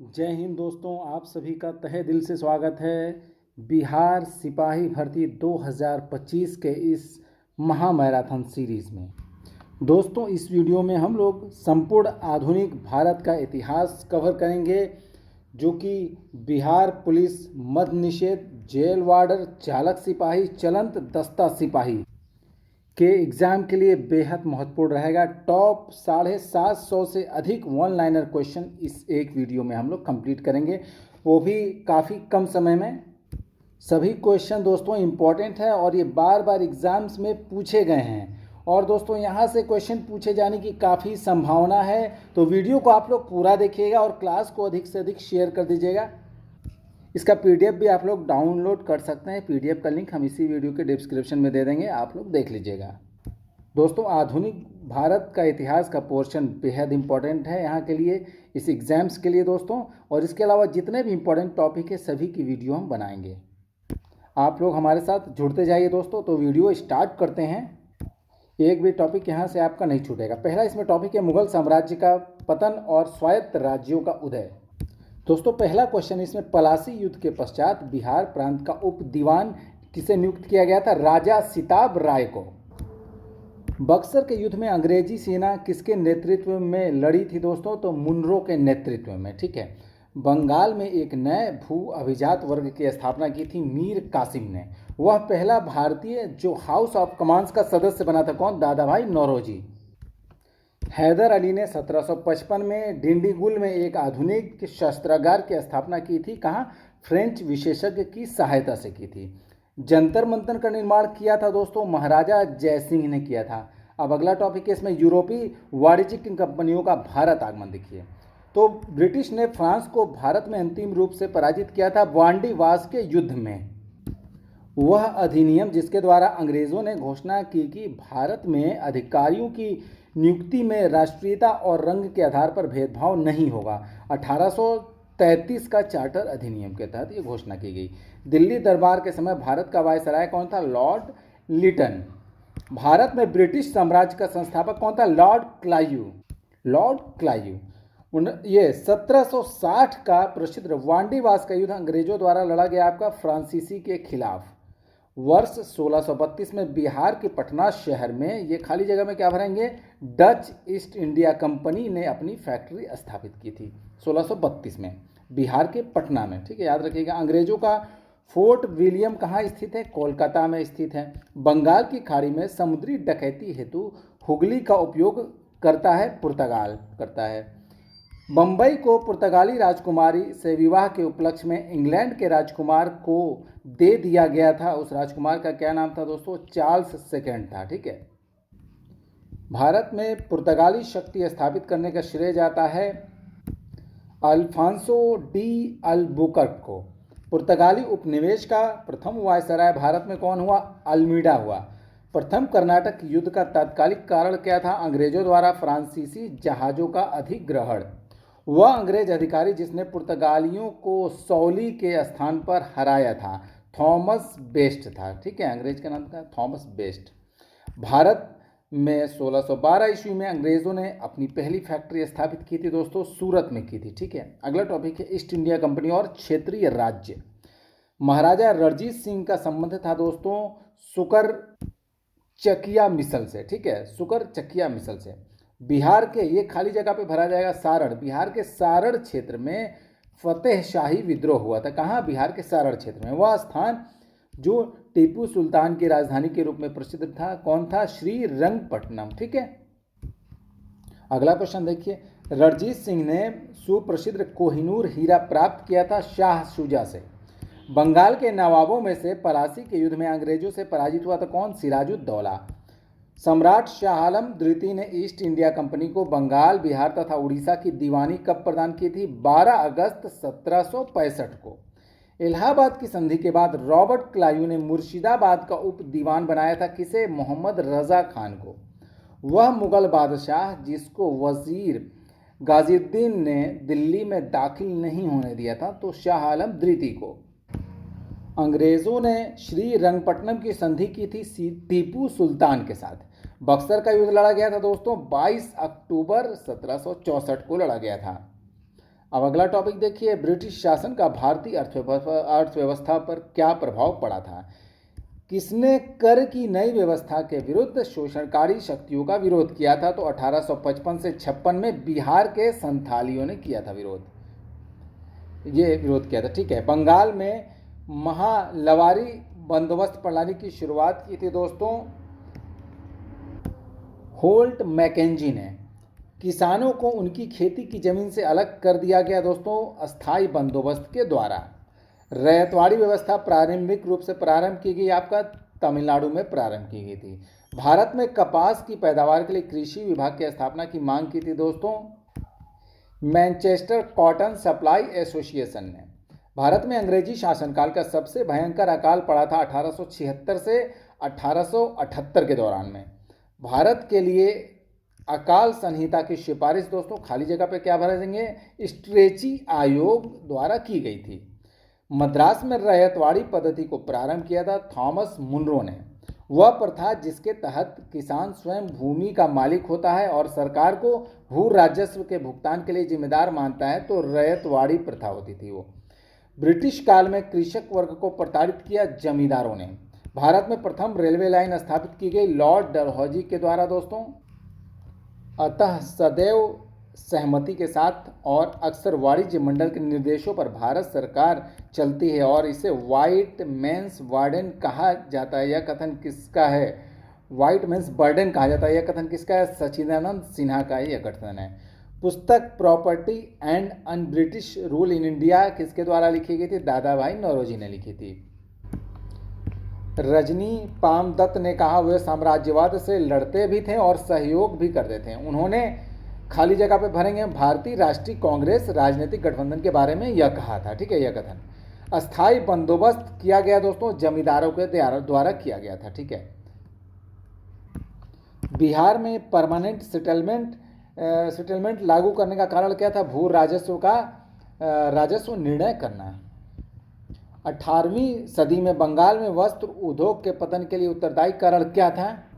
जय हिंद दोस्तों, आप सभी का तहे दिल से स्वागत है बिहार सिपाही भर्ती 2025 के इस महा मैराथन सीरीज़ में। दोस्तों, इस वीडियो में हम लोग संपूर्ण आधुनिक भारत का इतिहास कवर करेंगे, जो कि बिहार पुलिस, मद्य निषेध, जेल वार्डर, चालक सिपाही, चलंत दस्ता सिपाही के एग्ज़ाम के लिए बेहद महत्वपूर्ण रहेगा। टॉप 750 से अधिक वन लाइनर क्वेश्चन इस एक वीडियो में हम लोग कंप्लीट करेंगे, वो भी काफ़ी कम समय में। सभी क्वेश्चन दोस्तों इम्पॉर्टेंट है और ये बार बार एग्ज़ाम्स में पूछे गए हैं, और दोस्तों यहाँ से क्वेश्चन पूछे जाने की काफ़ी संभावना है। तो वीडियो को आप लोग पूरा देखिएगा और क्लास को अधिक से अधिक शेयर कर दीजिएगा। इसका पीडीएफ भी आप लोग डाउनलोड कर सकते हैं। पीडीएफ का लिंक हम इसी वीडियो के डिस्क्रिप्शन में दे देंगे, आप लोग देख लीजिएगा। दोस्तों, आधुनिक भारत का इतिहास का पोर्शन बेहद इंपॉर्टेंट है यहाँ के लिए, इस एग्ज़ाम्स के लिए दोस्तों। और इसके अलावा जितने भी इंपॉर्टेंट टॉपिक है सभी की वीडियो हम बनाएंगे। आप लोग हमारे साथ जुड़ते जाइए दोस्तों। तो वीडियो स्टार्ट करते हैं। एक भी टॉपिक यहाँ से आपका नहीं छूटेगा। पहला इसमें टॉपिक है मुगल साम्राज्य का पतन और स्वायत्त राज्यों का उदय। दोस्तों, पहला क्वेश्चन इसमें, पलासी युद्ध के पश्चात बिहार प्रांत का उप दीवान किसे नियुक्त किया गया था? राजा सिताब राय को। बक्सर के युद्ध में अंग्रेजी सेना किसके नेतृत्व में लड़ी थी दोस्तों? तो मुनरो के नेतृत्व में, ठीक है। बंगाल में एक नए भू अभिजात वर्ग की स्थापना की थी मीर कासिम ने। वह पहला भारतीय जो हाउस ऑफ कमांड्स का सदस्य बना था, कौन? दादा भाई नौरोजी। हैदर अली ने 1755 में डिंडीगुल में एक आधुनिक शस्त्रागार की स्थापना की थी। कहाँ? फ्रेंच विशेषज्ञ की सहायता से की थी। जंतर मंतर का निर्माण किया था दोस्तों महाराजा जयसिंह ने किया था। अब अगला टॉपिक है इसमें, यूरोपीय वाणिज्यिक कंपनियों का भारत आगमन। देखिए, तो ब्रिटिश ने फ्रांस को भारत में अंतिम रूप से पराजित किया था वांडीवास के युद्ध में। वह अधिनियम जिसके द्वारा अंग्रेज़ों ने घोषणा की कि भारत में अधिकारियों की नियुक्ति में राष्ट्रीयता और रंग के आधार पर भेदभाव नहीं होगा, 1833 का चार्टर अधिनियम के तहत ये घोषणा की गई। दिल्ली दरबार के समय भारत का वायसराय कौन था? लॉर्ड लिटन। भारत में ब्रिटिश साम्राज्य का संस्थापक कौन था? Lord Clive. Lord Clive. ये 1760 का प्रसिद्ध वांडीवास का युद्ध अंग्रेजों द्वारा लड़ा गया आपका फ्रांसीसी के खिलाफ। वर्ष 1632 में बिहार के पटना शहर में, ये खाली जगह में क्या भरेंगे? डच ईस्ट इंडिया कंपनी ने अपनी फैक्ट्री स्थापित की थी 1632 में बिहार के पटना में, ठीक है, याद रखिएगा। अंग्रेजों का फोर्ट विलियम कहाँ स्थित है? कोलकाता में स्थित है। बंगाल की खाड़ी में समुद्री डकैती हेतु हुगली का उपयोग करता है पुर्तगाल करता है। बम्बई को पुर्तगाली राजकुमारी से विवाह के उपलक्ष्य में इंग्लैंड के राजकुमार को दे दिया गया था। उस राजकुमार का क्या नाम था दोस्तों? चार्ल्स सेकेंड था, ठीक है। भारत में पुर्तगाली शक्ति स्थापित करने का श्रेय जाता है अल्फांसो डी अल्बुकर्क को। पुर्तगाली उपनिवेश का प्रथम वायसराय भारत में कौन हुआ? अल्मीडा हुआ। प्रथम कर्नाटक युद्ध का तात्कालिक कारण क्या था? अंग्रेजों द्वारा फ्रांसीसी जहाज़ों का अधिग्रहण। वह अंग्रेज अधिकारी जिसने पुर्तगालियों को सौली के स्थान पर हराया था, थॉमस बेस्ट था, ठीक है। अंग्रेज का नाम था थॉमस बेस्ट। भारत में 1612 ईस्वी में अंग्रेज़ों ने अपनी पहली फैक्ट्री स्थापित की थी दोस्तों, सूरत में की थी, ठीक है। अगला टॉपिक है ईस्ट इंडिया कंपनी और क्षेत्रीय राज्य। महाराजा रणजीत सिंह का संबंध था दोस्तों सुकर चकिया मिसल से, ठीक है, सुकर चकिया मिसल से। बिहार के, ये खाली जगह पे भरा जाएगा, सारण। बिहार के सारण क्षेत्र में फतेह शाही विद्रोह हुआ था। कहाँ? बिहार के सारण क्षेत्र में। वह स्थान जो टीपू सुल्तान की राजधानी के रूप में प्रसिद्ध था, कौन था? श्रीरंगपट्टनम, ठीक है। अगला क्वेश्चन देखिए, रणजीत सिंह ने सुप्रसिद्ध कोहिनूर हीरा प्राप्त किया था शाह शुजा से। बंगाल के नवाबों में से पलासी के युद्ध में अंग्रेजों से पराजित हुआ था कौन? सिराजुद्दौला। सम्राट शाह आलम द्वितीय ने ईस्ट इंडिया कंपनी को बंगाल, बिहार तथा उड़ीसा की दीवानी कब प्रदान की थी? 12 अगस्त 1765 को। इलाहाबाद की संधि के बाद रॉबर्ट क्लायू ने मुर्शिदाबाद का उप दीवान बनाया था किसे? मोहम्मद रजा खान को। वह मुगल बादशाह जिसको वजीर गाजीउद्दीन ने दिल्ली में दाखिल नहीं होने दिया था, तो शाह आलम द्वितीय को। अंग्रेज़ों ने श्रीरंगपट्टनम की संधि की थी टीपू सुल्तान के साथ। बक्सर का युद्ध लड़ा गया था दोस्तों 22 अक्टूबर 1764 को लड़ा गया था। अब अगला टॉपिक देखिए, ब्रिटिश शासन का भारतीय अर्थव्यवस्था पर क्या प्रभाव पड़ा था। किसने कर की नई व्यवस्था के विरुद्ध शोषणकारी शक्तियों का विरोध किया था? तो 1855 से 56 में बिहार के संथालियों ने किया था विरोध, ये विरोध किया था। ठीक है, बंगाल में महालवारी बंदोबस्त प्रणाली की शुरुआत की थी दोस्तों होल्ट मैकेंजी ने। किसानों को उनकी खेती की जमीन से अलग कर दिया गया दोस्तों अस्थाई बंदोबस्त के द्वारा। रैयतवाड़ी व्यवस्था प्रारंभिक रूप से प्रारंभ की गई आपका तमिलनाडु में प्रारंभ की गई थी। भारत में कपास की पैदावार के लिए कृषि विभाग की स्थापना की मांग की थी दोस्तों मैनचेस्टर कॉटन सप्लाई एसोसिएशन ने। भारत में अंग्रेजी शासनकाल का सबसे भयंकर अकाल पड़ा था 1876 से 1878 के दौरान में। भारत के लिए अकाल संहिता की सिफारिश दोस्तों खाली जगह पे क्या भरेंगे, स्ट्रेची आयोग द्वारा की गई थी। मद्रास में रैयतवाड़ी पद्धति को प्रारंभ किया था थॉमस मुनरो ने। वह प्रथा जिसके तहत किसान स्वयं भूमि का मालिक होता है और सरकार को भू राजस्व के भुगतान के लिए जिम्मेदार मानता है, तो रैयतवाड़ी प्रथा होती थी वो। ब्रिटिश काल में कृषक वर्ग को प्रताड़ित किया जमींदारों ने। भारत में प्रथम रेलवे लाइन स्थापित की गई लॉर्ड डलहौजी के द्वारा दोस्तों। अतः सदैव सहमति के साथ और अक्सर वाणिज्य मंडल के निर्देशों पर भारत सरकार चलती है और इसे व्हाइट मेंस वार्डन कहा जाता है। यह कथन किसका है? व्हाइट मेंस बर्डन कहा जाता है। यह कथन किसका है? सच्चिदानंद सिन्हा का यह कथन है। पुस्तक property and un British rule in India किसके द्वारा लिखी गई थी? दादा भाई नौरोजी ने लिखी थी। रजनी पामदत्त ने कहा वे साम्राज्यवाद से लड़ते भी थे और सहयोग भी करते थे। उन्होंने खाली जगह पे भरेंगे भारतीय राष्ट्रीय कांग्रेस राजनीतिक गठबंधन के बारे में यह कहा था। ठीक है, यह कथन। अस्थाई बंदोबस्त किया गया दोस्तों जमींदारों के द्वारा किया गया था। ठीक है, बिहार में परमानेंट सेटलमेंट लागू करने का कारण क्या था? भू राजस्व का राजस्व निर्णय करना। 18वीं सदी में बंगाल में वस्त्र उद्योग के पतन के लिए उत्तरदायी कारण क्या था?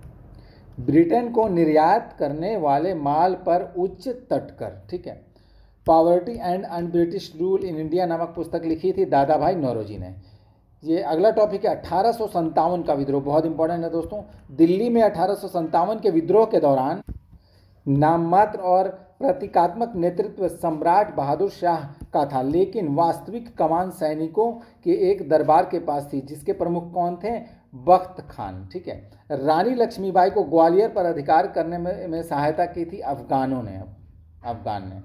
ब्रिटेन को निर्यात करने वाले माल पर उच्च तटकर। ठीक है, poverty and un British rule in India नामक पुस्तक लिखी थी दादा भाई नौरोजी ने। ये अगला टॉपिक है 1857 का विद्रोह, बहुत इंपॉर्टेंट है दोस्तों। दिल्ली में 1857 के विद्रोह के दौरान नाममात्र और प्रतीकात्मक नेतृत्व सम्राट बहादुर शाह का था, लेकिन वास्तविक कमान सैनिकों के एक दरबार के पास थी जिसके प्रमुख कौन थे? बख्त खान। ठीक है, रानी लक्ष्मीबाई को ग्वालियर पर अधिकार करने में सहायता की थी अफगान ने।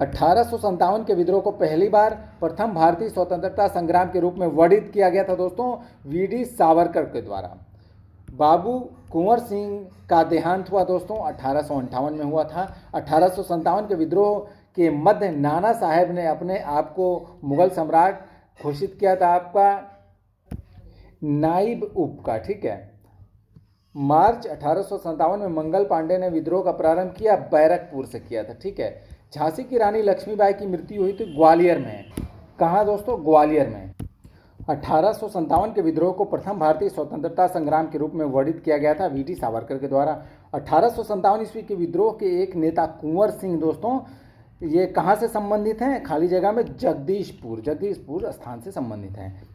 1857 के विद्रोह को पहली बार प्रथम भारतीय स्वतंत्रता संग्राम के रूप में वर्णित किया गया था दोस्तों वीडी सावरकर के द्वारा। बाबू कुंवर सिंह का देहांत हुआ दोस्तों 1858 में हुआ था। 1857 के विद्रोह के मध्य नाना साहेब ने अपने आप को मुगल सम्राट घोषित किया था आपका नाइब उप का। ठीक है, मार्च 1857 में मंगल पांडे ने विद्रोह का प्रारंभ किया, बैरकपुर से किया था। ठीक है, झांसी की रानी लक्ष्मीबाई की मृत्यु हुई थी ग्वालियर में। कहाँ दोस्तों? ग्वालियर में। 1857 के विद्रोह को प्रथम भारतीय स्वतंत्रता संग्राम के रूप में वर्णित किया गया था वीटी सावरकर के द्वारा। 1857 ईस्वी के विद्रोह के एक नेता कुंवर सिंह दोस्तों, ये कहाँ से संबंधित हैं? खाली जगह में जगदीशपुर स्थान से संबंधित हैं।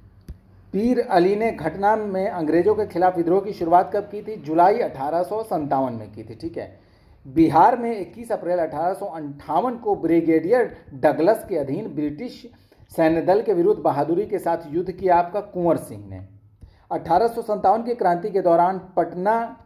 पीर अली ने घटना में अंग्रेजों के खिलाफ विद्रोह की शुरुआत कब की थी? जुलाई 1857 में की थी। ठीक है, बिहार में 21 अप्रैल 1858 को ब्रिगेडियर डगलस के अधीन ब्रिटिश सैन्य दल के विरुद्ध बहादुरी के साथ युद्ध किया आपका कुंवर सिंह ने। 1857 की क्रांति के दौरान पटना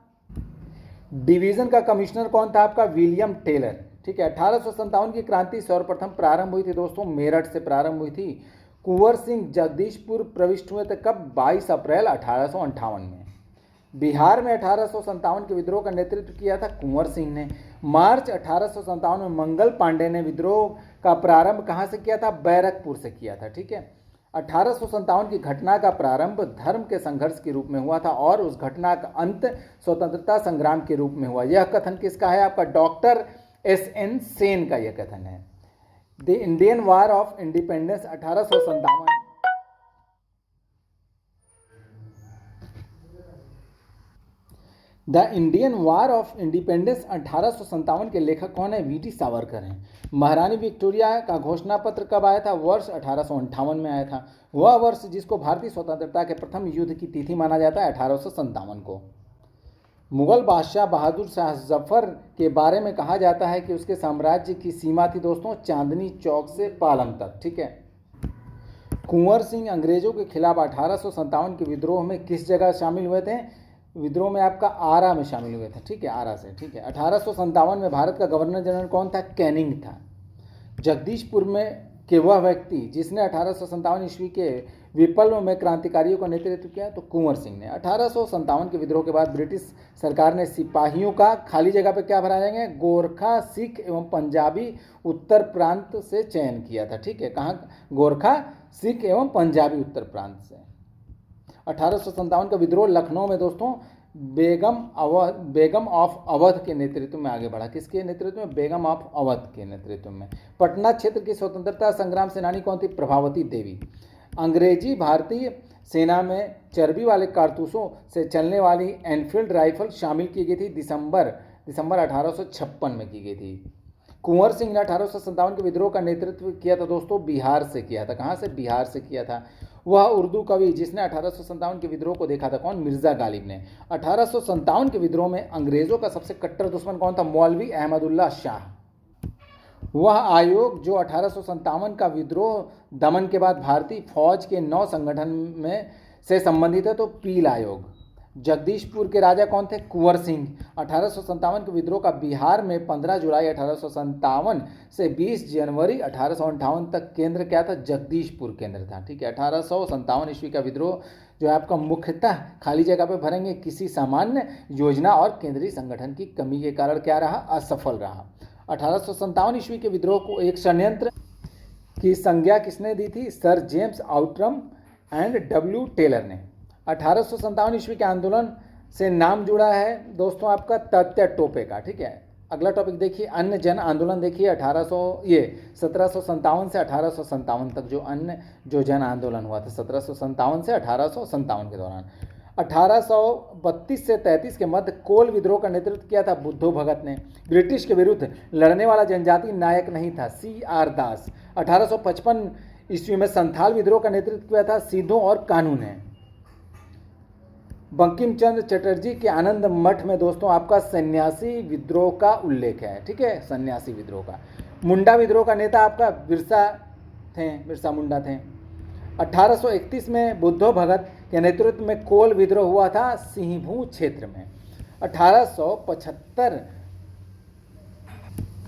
डिवीजन का कमिश्नर कौन था? आपका विलियम टेलर। ठीक है, 1857 की क्रांति सर्वप्रथम प्रारंभ हुई थी दोस्तों मेरठ से प्रारंभ हुई थी। कुंवर सिंह जगदीशपुर प्रविष्ट हुए थे कब? 22 अप्रैल 1858 में। बिहार में 1857 के विद्रोह का नेतृत्व किया था कुंवर सिंह ने। मार्च 1857 में मंगल पांडे ने विद्रोह का प्रारंभ कहाँ से किया था? बैरकपुर से किया था। ठीक है, 1857 की घटना का प्रारंभ धर्म के संघर्ष के रूप में हुआ था और उस घटना का अंत स्वतंत्रता संग्राम के रूप में हुआ। यह कथन किसका है? आपका डॉक्टर SN सेन का यह कथन है। The Indian war of independence 1857। The Indian war of independence 1857 के लेखक कौन है? वीटी सावरकर हैं। महारानी विक्टोरिया का घोषणा पत्र कब आया था? वर्ष 1858 में आया था। वह वर्ष जिसको भारतीय स्वतंत्रता के प्रथम युद्ध की तिथि माना जाता है 1857 को। मुगल बादशाह बहादुर शाह जफर के बारे में कहा जाता है कि उसके साम्राज्य की सीमा थी दोस्तों चांदनी चौक से पालम तक। ठीक है। कुंवर सिंह अंग्रेजों के खिलाफ 1857 के विद्रोह में किस जगह शामिल हुए थे? विद्रोह में आपका आरा में शामिल हुए थे। ठीक है, आरा से। ठीक है। 1857 में भारत का गवर्नर जनरल कौन था? कैनिंग था। जगदीशपुर में के वह व्यक्ति जिसने 1857 ईस्वी के विप्लव में क्रांतिकारियों का नेतृत्व किया, तो कुंवर सिंह ने। 1857 के विद्रोह के बाद ब्रिटिश सरकार ने सिपाहियों का खाली जगह पे क्या भरा जाएंगे? गोरखा, सिख एवं पंजाबी उत्तर प्रांत से चयन किया था। ठीक है, कहाँ? गोरखा, सिख एवं पंजाबी उत्तर प्रांत से। 1857 का विद्रोह लखनऊ में दोस्तों बेगम ऑफ अवध के नेतृत्व में आगे बढ़ा। किसके नेतृत्व में? बेगम ऑफ अवध के नेतृत्व में। पटना क्षेत्र की स्वतंत्रता संग्राम सेनानी कौन थी? प्रभावती देवी। अंग्रेजी भारतीय सेना में चर्बी वाले कारतूसों से चलने वाली एनफील्ड राइफल शामिल की गई थी। दिसंबर 1856 में की गई थी। कुंवर सिंह ने 1857 के विद्रोह का नेतृत्व किया था दोस्तों बिहार से किया था। कहाँ से? बिहार से किया था। वह उर्दू कवि जिसने 1857 के विद्रोह को देखा था, कौन? मिर्जा गालिब ने। 1857 के विद्रोह में अंग्रेजों का सबसे कट्टर दुश्मन कौन था? मौलवी अहमदुल्ला शाह। वह आयोग जो 1857 का विद्रोह दमन के बाद भारतीय फौज के 9 संगठन में से संबंधित है, तो पील आयोग। जगदीशपुर के राजा कौन थे? कुंवर सिंह। 1857 के विद्रोह का बिहार में 15 जुलाई 1857 से 20 जनवरी 1858 तक केंद्र क्या था? जगदीशपुर केंद्र था। ठीक है। 1857 ईस्वी का विद्रोह जो है आपका मुख्यतः खाली जगह पे भरेंगे किसी सामान्य योजना और केंद्रीय संगठन की कमी के कारण क्या रहा? असफल रहा। 1857 ईस्वी के विद्रोह को एक षड्यंत्र की संज्ञा किसने दी थी? Sir James Outram and W Taylor ने। 1857 ईस्वी के आंदोलन से नाम जुड़ा है दोस्तों आपका तत्या टोपे का। ठीक है। अगला टॉपिक देखिए, अन्य जन आंदोलन देखिए। 1757 से 1857 तक जो जन आंदोलन हुआ था 1757 से 1857 के दौरान। 1832 से 33 के मध्य कोल विद्रोह का नेतृत्व किया था बुद्धो भगत ने। ब्रिटिश के विरुद्ध लड़ने वाला जनजातीय नायक नहीं था, CR दास। 1855 ईस्वी में संथाल विद्रोह का नेतृत्व किया था सिद्धू और कानू ने। बंकिम चंद्र चटर्जी के आनंद मठ में दोस्तों आपका सन्यासी विद्रोह का उल्लेख है। ठीक है, सन्यासी विद्रोह का। मुंडा विद्रोह का नेता आपका बिरसा मुंडा थे। 1831 में बुद्धो भगत के नेतृत्व में कोल विद्रोह हुआ था सिंहभूम क्षेत्र में।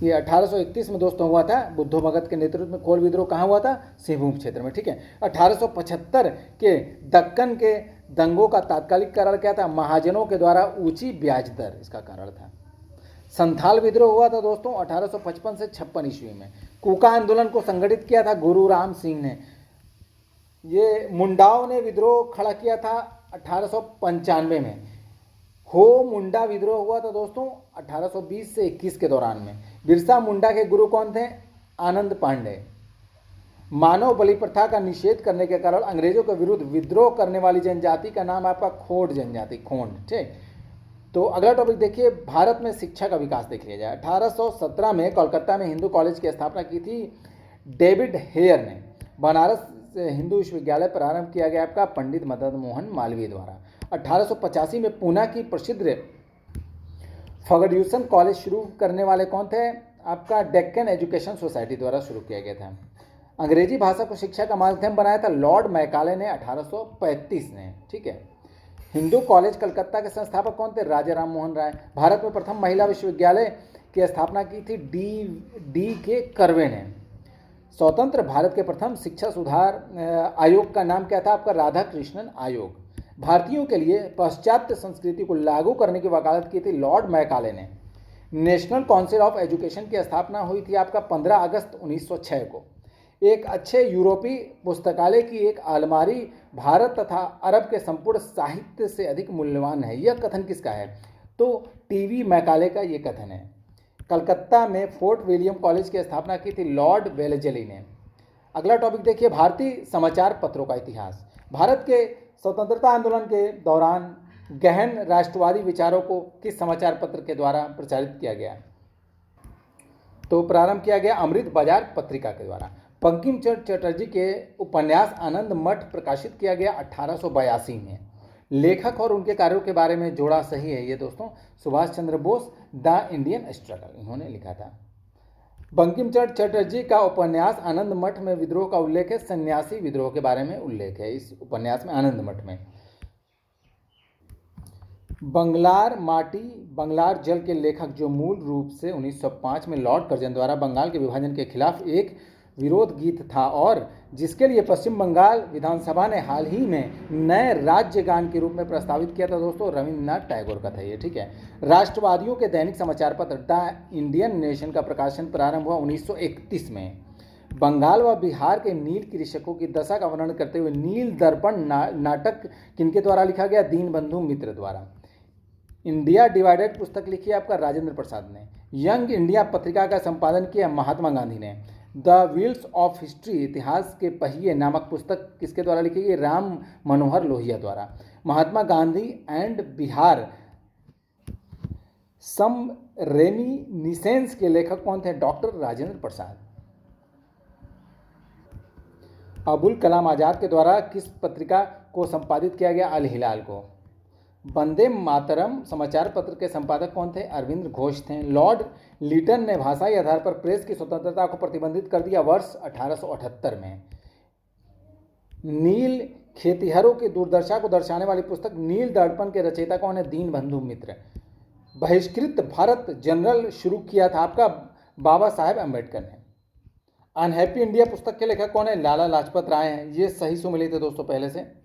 1831 में दोस्तों हुआ था बुद्धो भगत के नेतृत्व में कोल विद्रोह। कहाँ हुआ था? सिंहभूम क्षेत्र में। ठीक है। 1875 के दक्कन के दंगों का तात्कालिक कारण क्या था? महाजनों के द्वारा ऊंची ब्याज दर इसका कारण था। संथाल विद्रोह हुआ था दोस्तों 1855 से 56 ईस्वी में। कूका आंदोलन को संगठित किया था गुरु राम सिंह ने। ये मुंडाओं ने विद्रोह खड़ा किया था 1895 में। हो मुंडा विद्रोह हुआ था दोस्तों 1820 से 21 के दौरान में। बिरसा मुंडा के गुरु कौन थे? आनंद पांडे। मानव बलि प्रथा का निषेध करने के कारण अंग्रेजों के विरुद्ध विद्रोह करने वाली जनजाति का नाम आपका खोंड जनजाति, खोंड। ठीक। तो अगला टॉपिक देखिए, भारत में शिक्षा का विकास देख लिया जाए। 1817 में कोलकाता में हिंदू कॉलेज की स्थापना की थी डेविड हेयर ने। बनारस से हिंदू विश्वविद्यालय प्रारंभ किया गया आपका पंडित मदन मोहन मालवीय द्वारा। 1885 में पूना की प्रसिद्ध फर्ग्यूसन कॉलेज शुरू करने वाले कौन थे? आपका डेक्कन एजुकेशन सोसाइटी द्वारा शुरू किया गया था। अंग्रेजी भाषा को शिक्षा का माध्यम बनाया था लॉर्ड मैकाले ने 1835 ने। ठीक है। हिंदू कॉलेज कलकत्ता के संस्थापक कौन थे? राजा राम मोहन राय। भारत में प्रथम महिला विश्वविद्यालय की स्थापना की थी डी के कर्वे ने। स्वतंत्र भारत के प्रथम शिक्षा सुधार आयोग का नाम क्या था? आपका राधा कृष्णन आयोग। भारतीयों के लिए पाश्चात्य संस्कृति को लागू करने की वकालत की थी लॉर्ड मैकाले ने। नेशनल काउंसिल ऑफ एजुकेशन की स्थापना हुई थी आपका 15 अगस्त 1906 को। एक अच्छे यूरोपीय पुस्तकालय की एक अलमारी भारत तथा अरब के संपूर्ण साहित्य से अधिक मूल्यवान है। यह कथन किसका है? तो टीवी मैकाले का ये कथन है। कलकत्ता में फोर्ट विलियम कॉलेज की स्थापना की थी लॉर्ड वेलेजली ने। अगला टॉपिक देखिए, भारतीय समाचार पत्रों का इतिहास। भारत के स्वतंत्रता आंदोलन के दौरान गहन राष्ट्रवादी विचारों को किस समाचार पत्र के द्वारा प्रचारित किया गया? तो प्रारंभ किया गया अमृत बाजार पत्रिका के द्वारा। बंकिम चंद्र चटर्जी के उपन्यास आनंद मठ प्रकाशित किया गया 1882 में। लेखक और उनके कार्यों के बारे में जोड़ा सही है ये दोस्तों, Subhash Chandra Bose, the Indian struggle इन्होंने लिखा था। बंकिम चंद्र चटर्जी का उपन्यास आनंद मठ में विद्रोह का उल्लेख है, सन्यासी विद्रोह के बारे में उल्लेख है इस उपन्यास में आनंद मठ में। बंगलार माटी बंगलार जल के लेखक, जो मूल रूप से 1905 में लॉर्ड कर्जन द्वारा बंगाल के विभाजन के खिलाफ एक विरोध गीत था और जिसके लिए पश्चिम बंगाल विधानसभा ने हाल ही में नए राज्य गान के रूप में प्रस्तावित किया था दोस्तों, रविंद्रनाथ टैगोर का था ये, ठीक है। राष्ट्रवादियों के दैनिक समाचार पत्र द इंडियन नेशन का प्रकाशन प्रारंभ हुआ 1931 में। बंगाल व बिहार के नील कृषकों की दशा का वर्णन करते हुए नील दर्पण नाटक किनके द्वारा लिखा गया? दीनबंधु मित्र द्वारा। इंडिया डिवाइडेड पुस्तक लिखी है आपका राजेंद्र प्रसाद ने। यंग इंडिया पत्रिका का संपादन किया महात्मा गांधी ने। द व्हील्स ऑफ हिस्ट्री, इतिहास के पहिए नामक पुस्तक किसके द्वारा लिखी गई? राम मनोहर लोहिया द्वारा। Mahatma Gandhi and Bihar some reminiscences के लेखक कौन थे? डॉक्टर राजेंद्र प्रसाद। अबुल कलाम आजाद के द्वारा किस पत्रिका को संपादित किया गया? अल हिलाल को। वंदे मातरम समाचार पत्र के संपादक कौन थे? अरविंद घोष थे। लॉर्ड लिटन ने भाषाई आधार पर प्रेस की स्वतंत्रता को प्रतिबंधित कर दिया वर्ष 1878 में। नील खेतिहरों की दुर्दशा को दर्शाने वाली पुस्तक नील दर्पण के रचयिता कौन है? दीनबंधु मित्र। बहिष्कृत भारत जनरल शुरू किया था आपका बाबा साहेब अम्बेडकर ने। अनहैप्पी इंडिया पुस्तक के लेखक कौन है? लाला लाजपत राय हैं। ये सही सुमिली थे दोस्तों पहले से।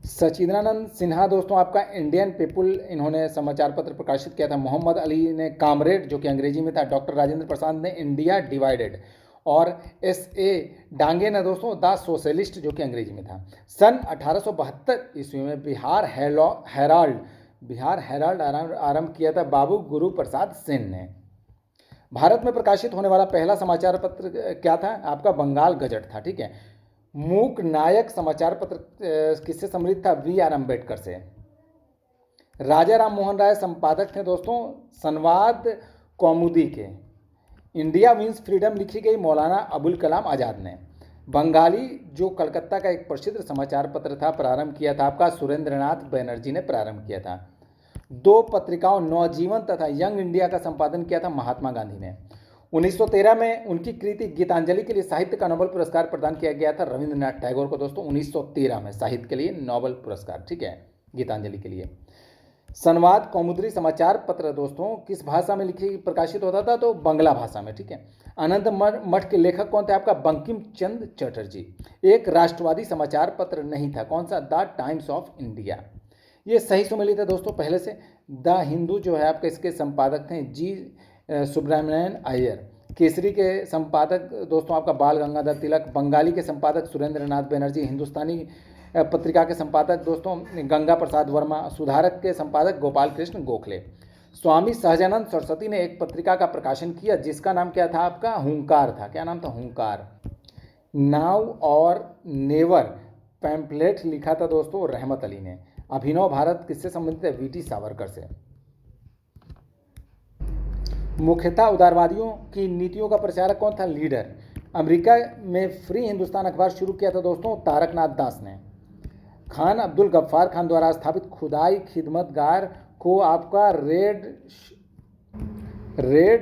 सचिदानंद सिन्हा दोस्तों आपका इंडियन पीपुल इन्होंने समाचार पत्र प्रकाशित किया था। मोहम्मद अली ने कामरेड जो कि अंग्रेजी में था। डॉक्टर राजेंद्र प्रसाद ने इंडिया डिवाइडेड और S.A. डांगे ने दोस्तों द सोशलिस्ट जो कि अंग्रेजी में था। सन 1872 ईस्वी में बिहार हेराल्ड आरंभ किया था बाबू गुरु प्रसाद सेन ने। भारत में प्रकाशित होने वाला पहला समाचार पत्र क्या था? आपका बंगाल गजट था, ठीक है। मूक नायक समाचार पत्र किससे समृद्ध था? V.R. अम्बेडकर से। राजा राम मोहन राय संपादक थे दोस्तों संवाद कौमुदी के। इंडिया मीन्स फ्रीडम लिखी गई मौलाना अबुल कलाम आजाद ने। बंगाली जो कलकत्ता का एक प्रसिद्ध समाचार पत्र था, प्रारंभ किया था आपका सुरेंद्रनाथ बनर्जी ने प्रारंभ किया था। दो पत्रिकाओं नवजीवन तथा यंग इंडिया का संपादन किया था महात्मा गांधी ने। 1913 में उनकी कृति गीतांजलि के लिए साहित्य का नोबेल पुरस्कार प्रदान किया गया था रविंद्रनाथ टैगोर को दोस्तों 1913 में साहित्य के लिए नोबेल पुरस्कार, ठीक है, गीतांजलि के लिए। संवाद कौमुदी समाचार पत्र दोस्तों किस भाषा में लिखी प्रकाशित होता था? तो बंगला भाषा में, ठीक है। आनंद मठ के लेखक कौन थे? आपका बंकिम चंद्र चटर्जी। एक राष्ट्रवादी समाचार पत्र नहीं था, कौन सा? The times of India. ये सही सुमिलित है दोस्तों पहले से। द हिंदू जो है आपका इसके संपादक थे जी सुब्रमण्यन अय्यर। केसरी के संपादक दोस्तों आपका बाल गंगाधर तिलक। बंगाली के संपादक सुरेंद्रनाथ बनर्जी। हिंदुस्तानी पत्रिका के संपादक दोस्तों गंगा प्रसाद वर्मा। सुधारक के संपादक गोपाल कृष्ण गोखले। स्वामी सहजानंद सरस्वती ने एक पत्रिका का प्रकाशन किया जिसका नाम क्या था? आपका हुंकार था। क्या नाम था? हुंकार। नाउ और नेवर पैम्पलेट लिखा था दोस्तों रहमत अली ने। अभिनव भारत किससे संबंधित है? वीटी सावरकर से। मुख्यतः उदारवादियों की नीतियों का प्रचारक कौन था? लीडर। अमेरिका में फ्री हिंदुस्तान अखबार शुरू किया था दोस्तों तारकनाथ दास ने। खान अब्दुल गफ्फार खान द्वारा स्थापित खुदाई खिदमतगार को आपका रेड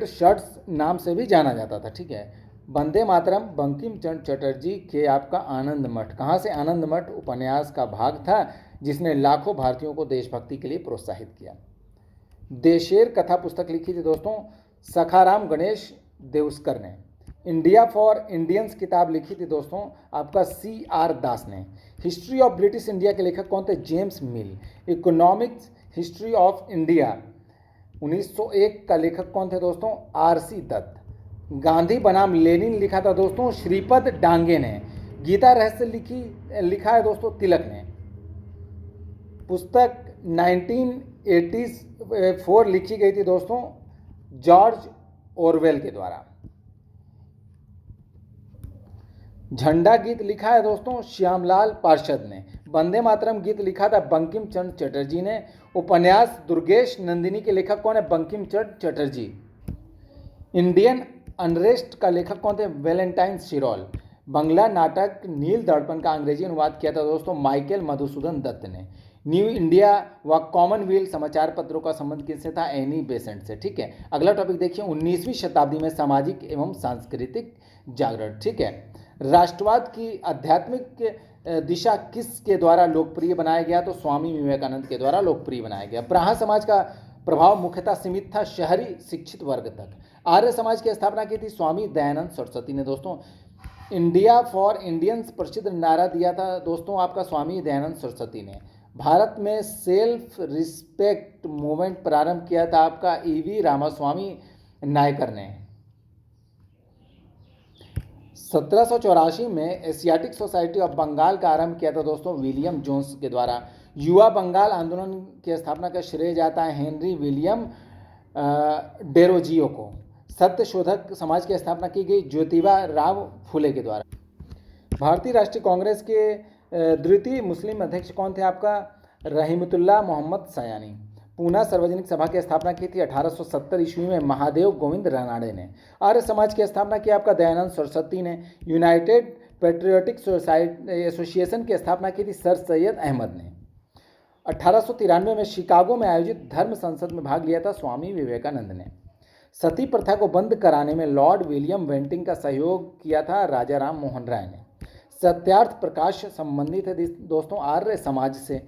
शर्ट्स नाम से भी जाना जाता था, ठीक है। वंदे मातरम बंकिम चंद्र चटर्जी के आपका आनंद मठ, कहाँ से? आनंद मठ उपन्यास का भाग था जिसने लाखों भारतीयों को देशभक्ति के लिए प्रोत्साहित किया। देशेर कथा पुस्तक लिखी थी दोस्तों सखाराम गणेश देवस्कर ने। इंडिया फॉर इंडियंस किताब लिखी थी दोस्तों आपका C.R. दास ने। हिस्ट्री ऑफ ब्रिटिश इंडिया के लेखक कौन थे? James mill. Economics history of India 1901 का लेखक कौन थे दोस्तों? R.C. दत्त। गांधी बनाम लेनिन लिखा था दोस्तों श्रीपद डांगे ने। गीता रहस्य लिखा है दोस्तों तिलक ने। पुस्तक 1984 लिखी गई थी दोस्तों जॉर्ज ऑरवेल के द्वारा। झंडा गीत लिखा है दोस्तों श्यामलाल पार्षद ने। वंदे मातरम गीत लिखा था बंकिम चंद्र चटर्जी ने। उपन्यास दुर्गेश नंदिनी के लेखक कौन है? बंकिम चंद्र चटर्जी। इंडियन अनरेस्ट का लेखक कौन थे? वैलेंटाइन शिरोल। बंगला नाटक नील दर्पण का अंग्रेजी अनुवाद किया था दोस्तों माइकल मधुसूदन दत्त ने। न्यू इंडिया व कॉमनवेल्थ समाचार पत्रों का संबंध किससे था? एनी बेसेंट से। ठीक है, अगला टॉपिक देखिए 19वीं शताब्दी में सामाजिक एवं सांस्कृतिक जागरण। ठीक है, राष्ट्रवाद की आध्यात्मिक दिशा किसके द्वारा लोकप्रिय बनाया गया? तो स्वामी विवेकानंद के द्वारा लोकप्रिय बनाया गया। ब्राह्मण समाज का प्रभाव मुख्यतः सीमित था शहरी शिक्षित वर्ग तक। आर्य समाज की स्थापना की थी स्वामी दयानंद सरस्वती ने। दोस्तों इंडिया फॉर इंडियंस प्रसिद्ध नारा दिया था दोस्तों आपका स्वामी दयानंद सरस्वती ने। भारत में सेल्फ रिस्पेक्ट मूवमेंट प्रारंभ किया था आपका ईवी रामास्वामी नायकर ने। 1784 में एशियाटिक सोसाइटी ऑफ बंगाल का आरंभ किया था दोस्तों विलियम जोन्स के द्वारा। युवा बंगाल आंदोलन की स्थापना का श्रेय जाता है हेनरी विलियम डेरोजियो को। सत्य शोधक समाज की स्थापना की गई ज्योतिबा राव फुले के द्वारा। भारतीय राष्ट्रीय कांग्रेस के द्वितीय मुस्लिम अध्यक्ष कौन थे? आपका रहीमतुल्लाह मोहम्मद सयानी। पूना सार्वजनिक सभा की स्थापना की थी 1870 ईस्वी में महादेव गोविंद रानाडे ने। आर्य समाज की स्थापना की आपका दयानंद सरस्वती ने। यूनाइटेड पेट्रियोटिक सोसाइटी एसोसिएशन की स्थापना की थी सर सैयद अहमद ने। 1893 में शिकागो में आयोजित धर्म संसद में भाग लिया था स्वामी विवेकानंद ने। सती प्रथा को बंद कराने में लॉर्ड विलियम बेंटिंग का सहयोग किया था राजा राम मोहन राय ने। सत्यार्थ प्रकाश संबंधित है दोस्तों आर्य समाज से।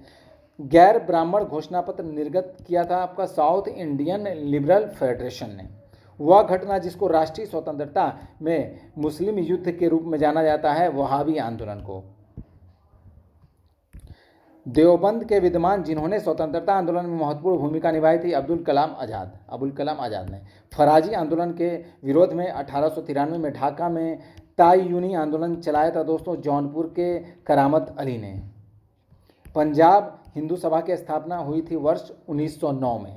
गैर ब्राह्मण घोषणा पत्र निर्गत किया था आपका साउथ इंडियन लिबरल फेडरेशन ने। वह घटना जिसको राष्ट्रीय स्वतंत्रता में मुस्लिम युद्ध के रूप में जाना जाता है वहाबी आंदोलन को। देवबंद के विद्वान जिन्होंने स्वतंत्रता आंदोलन में महत्वपूर्ण भूमिका निभाई थी अबुल कलाम आज़ाद ने। फराजी आंदोलन के विरोध में 1893 में ढाका में ताईयूनी आंदोलन चलाया था दोस्तों जौनपुर के करामत अली ने। पंजाब हिंदू सभा की स्थापना हुई थी वर्ष 1909 में।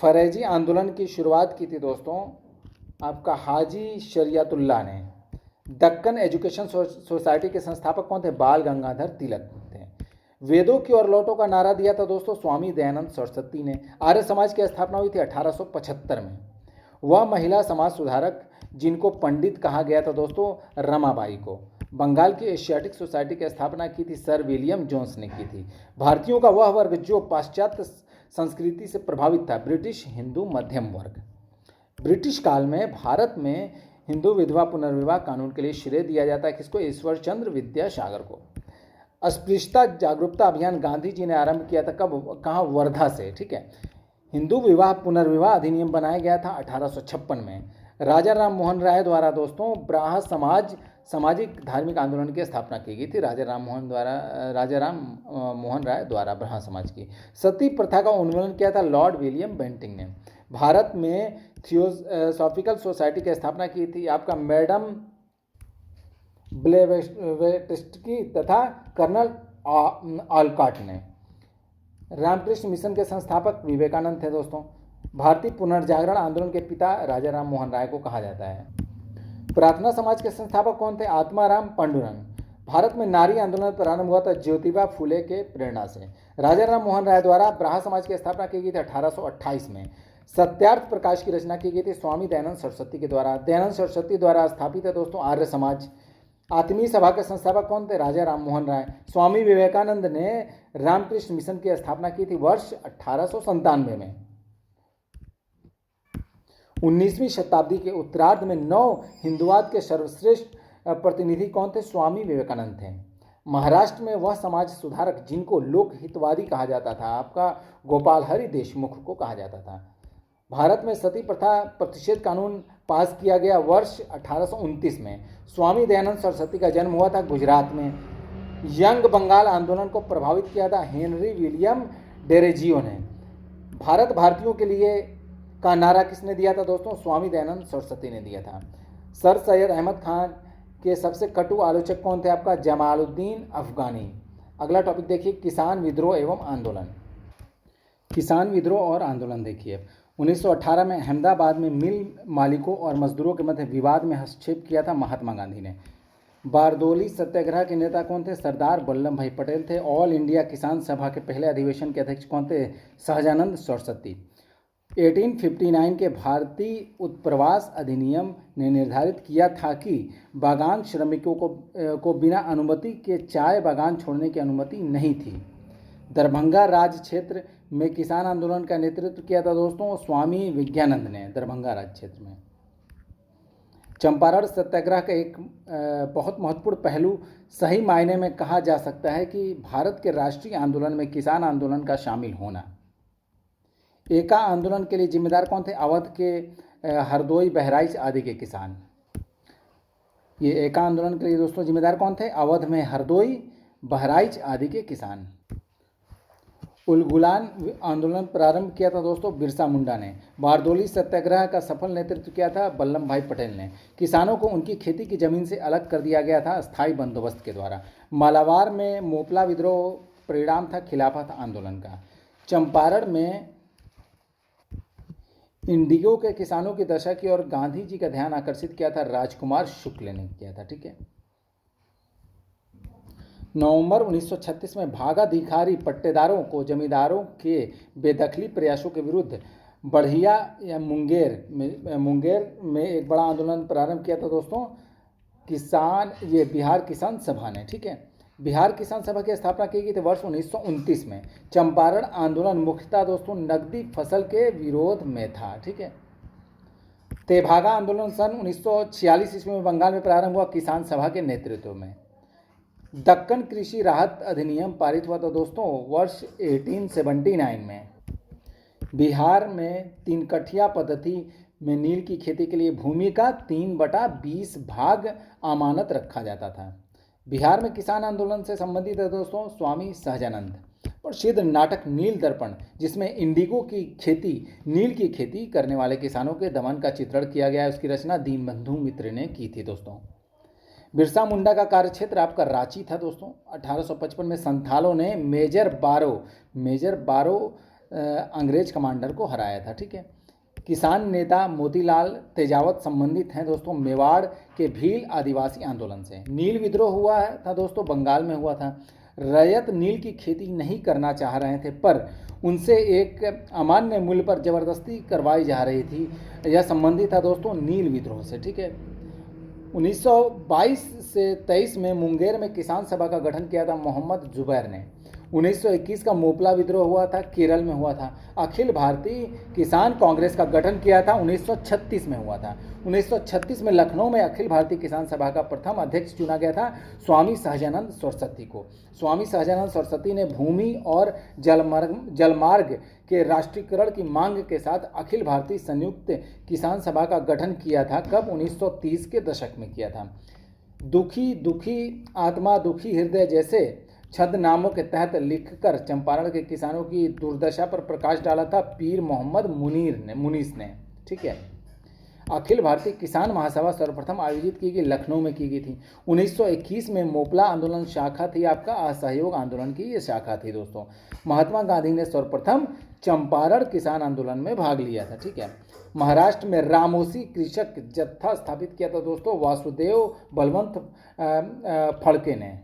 फरेजी आंदोलन की शुरुआत की थी दोस्तों आपका हाजी शरियतुल्लाह ने। दक्कन एजुकेशन सोसाइटी के संस्थापक कौन थे? बाल गंगाधर तिलक थे। वेदों की ओर लौटो का नारा दिया था दोस्तों स्वामी दयानंद सरस्वती ने। आर्य समाज की स्थापना हुई थी 1875 में। वह महिला समाज सुधारक जिनको पंडित कहा गया था दोस्तों रमाबाई को। बंगाल की एशियाटिक सोसाइटी की स्थापना की थी सर विलियम जोन्स ने की थी। भारतीयों का वह वर्ग जो पाश्चात्य संस्कृति से प्रभावित था ब्रिटिश हिंदू मध्यम वर्ग। ब्रिटिश काल में भारत में हिंदू विधवा पुनर्विवाह कानून के लिए श्रेय दिया जाता है किसको? ईश्वर चंद्र विद्यासागर को। अस्पृश्यता जागरूकता अभियान गांधी जी ने आरंभ किया था कब? कहाँ? वर्धा से। ठीक है, हिंदू विवाह पुनर्विवाह अधिनियम बनाया गया था 1856 में। राजा राम मोहन राय द्वारा दोस्तों ब्राह्मण समाज सामाजिक धार्मिक आंदोलन की स्थापना की गई थी राजा राम मोहन राय द्वारा ब्राह्मण समाज की। सती प्रथा का उन्मूलन किया था लॉर्ड विलियम बेंटिंग ने। भारत में थियोसॉफिकल सोसाइटी की स्थापना की थी आपका मैडम ब्लेवेटस्की तथा कर्नल ऑलकॉट ने। रामकृष्ण मिशन के संस्थापक विवेकानंद थे दोस्तों। भारतीय पुनर्जागरण आंदोलन के पिता राजा राम मोहन राय को कहा जाता है। प्रार्थना समाज के संस्थापक कौन थे? आत्माराम पांडुरंग। भारत में नारी आंदोलन प्रारंभ हुआ था ज्योतिबा फुले के प्रेरणा से। राजा राम मोहन राय द्वारा ब्राह्मण समाज की स्थापना की गई थी 1828 में। सत्यार्थ प्रकाश की रचना की गई थी स्वामी दयानंद सरस्वती के द्वारा। दयानंद सरस्वती द्वारा स्थापित है दोस्तों आर्य समाज। आत्मीय सभा के संस्थापक कौन थे? राजा राम मोहन राय। स्वामी विवेकानंद ने रामकृष्ण मिशन की स्थापना की थी वर्ष 1897 में। 19वीं शताब्दी के उत्तरार्ध में नव हिंदुवाद के सर्वश्रेष्ठ प्रतिनिधि कौन थे? स्वामी विवेकानंद थे। महाराष्ट्र में वह समाज सुधारक जिनको लोक हितवादी कहा जाता था आपका गोपाल हरि देशमुख को कहा जाता था। भारत में सती प्रथा प्रतिषेध कानून पास किया गया वर्ष 1829 में। स्वामी दयानंद सरस्वती का जन्म हुआ था गुजरात में। यंग बंगाल आंदोलन को प्रभावित किया था हेनरी विलियम डेरोजियो ने। भारत भारतीयों के लिए का नारा किसने दिया था दोस्तों? स्वामी दयानंद सरस्वती ने दिया था। सर सैयद अहमद खान के सबसे कटु आलोचक कौन थे? आपका जमालुद्दीन अफगानी। अगला टॉपिक देखिए किसान विद्रोह एवं आंदोलन। किसान विद्रोह और आंदोलन देखिए 1918 में अहमदाबाद में मिल मालिकों और मजदूरों के मध्य विवाद में हस्तक्षेप किया था महात्मा गांधी ने। बारदोली सत्याग्रह के नेता कौन थे? सरदार वल्लभ भाई पटेल थे। ऑल इंडिया किसान सभा के पहले अधिवेशन के अध्यक्ष कौन थे? सहजानंद सरस्वती। 1859 के भारतीय उत्प्रवास अधिनियम ने निर्धारित किया था कि बागान श्रमिकों को बिना अनुमति के चाय बागान छोड़ने की अनुमति नहीं थी। दरभंगा राज्य क्षेत्र में किसान आंदोलन का नेतृत्व किया था दोस्तों स्वामी विज्ञानंद ने, दरभंगा राज्य क्षेत्र में। चंपारण सत्याग्रह का एक बहुत महत्वपूर्ण पहलू सही मायने में कहा जा सकता है कि भारत के राष्ट्रीय आंदोलन में किसान आंदोलन का शामिल होना। एका आंदोलन के लिए जिम्मेदार कौन थे? अवध के हरदोई, बहराइच आदि के किसान। ये एका आंदोलन के लिए दोस्तों जिम्मेदार कौन थे? अवध में हरदोई, बहराइच आदि के किसान। उलगुलान आंदोलन प्रारंभ किया था दोस्तों बिरसा मुंडा ने। बारदोली सत्याग्रह का सफल नेतृत्व किया था वल्लभ भाई पटेल ने। किसानों को उनकी खेती की जमीन से अलग कर दिया गया था अस्थायी बंदोबस्त के द्वारा। मालाबार में मोपला विद्रोह परिणाम था खिलाफत आंदोलन का। चंपारण में इंडिगो के किसानों की दशा की ओर गांधी जी का ध्यान आकर्षित किया था राजकुमार शुक्ल ने किया था। ठीक है। नवंबर 1936 में भागा धिखारी पट्टेदारों को जमींदारों के बेदखली प्रयासों के विरुद्ध बढ़िया या मुंगेर में एक बड़ा आंदोलन प्रारंभ किया था दोस्तों बिहार किसान सभा ने। ठीक है। बिहार किसान सभा की स्थापना की गई थी वर्ष 1929 में। चंपारण आंदोलन मुख्यतः दोस्तों नकदी फसल के विरोध में था। ठीक है। तेभागा आंदोलन सन 1946 ईस्वी में बंगाल में प्रारंभ हुआ किसान सभा के नेतृत्व में। दक्कन कृषि राहत अधिनियम पारित हुआ था दोस्तों वर्ष 1879 में। बिहार में 3 कठिया पद्धति में नील की खेती के लिए भूमि का 3/20 भाग अमानत रखा जाता था। बिहार में किसान आंदोलन से संबंधित है दोस्तों स्वामी सहजानंद। प्रसिद्ध नाटक नील दर्पण, जिसमें इंडिगो की खेती, नील की खेती करने वाले किसानों के दमन का चित्रण किया गया है, उसकी रचना दीनबंधु मित्र ने की थी दोस्तों। बिरसा मुंडा का कार्यक्षेत्र आपका रांची था दोस्तों। 1855 में संथालों ने मेजर बारो अंग्रेज कमांडर को हराया था। ठीक है। किसान नेता मोतीलाल तेजावत संबंधित हैं दोस्तों मेवाड़ के भील आदिवासी आंदोलन से। नील विद्रोह हुआ था दोस्तों बंगाल में हुआ था। रैयत नील की खेती नहीं करना चाह रहे थे पर उनसे एक अमान्य मूल्य पर जबरदस्ती करवाई जा रही थी। यह संबंधित था दोस्तों नील विद्रोह से। ठीक है। 1922 से 23 में मुंगेर में किसान सभा का गठन किया था मोहम्मद जुबैर ने। 1921 का मोपला विद्रोह हुआ था, केरल में हुआ था। अखिल भारतीय किसान कांग्रेस का गठन किया था 1936 में हुआ था। 1936 में लखनऊ में अखिल भारतीय किसान सभा का प्रथम अध्यक्ष चुना गया था स्वामी सहजानंद सरस्वती को। स्वामी सहजानंद सरस्वती ने भूमि और जलमार्ग के राष्ट्रीयकरण की मांग के साथ अखिल भारतीय संयुक्त किसान सभा का गठन किया था। कब? 1930 के दशक में किया था। दुखी आत्मा दुखी हृदय जैसे छद्मनामों के तहत लिखकर चंपारण के किसानों की दुर्दशा पर प्रकाश डाला था पीर मोहम्मद मुनीस ने। ठीक है। अखिल भारतीय किसान महासभा सर्वप्रथम आयोजित की गई लखनऊ में की गई थी। 1921 में मोपला आंदोलन शाखा थी आपका असहयोग आंदोलन की ये शाखा थी दोस्तों। महात्मा गांधी ने सर्वप्रथम चंपारण किसान आंदोलन में भाग लिया था। ठीक है। महाराष्ट्र में रामोसी कृषक जत्था स्थापित किया था दोस्तों वासुदेव बलवंत फड़के ने।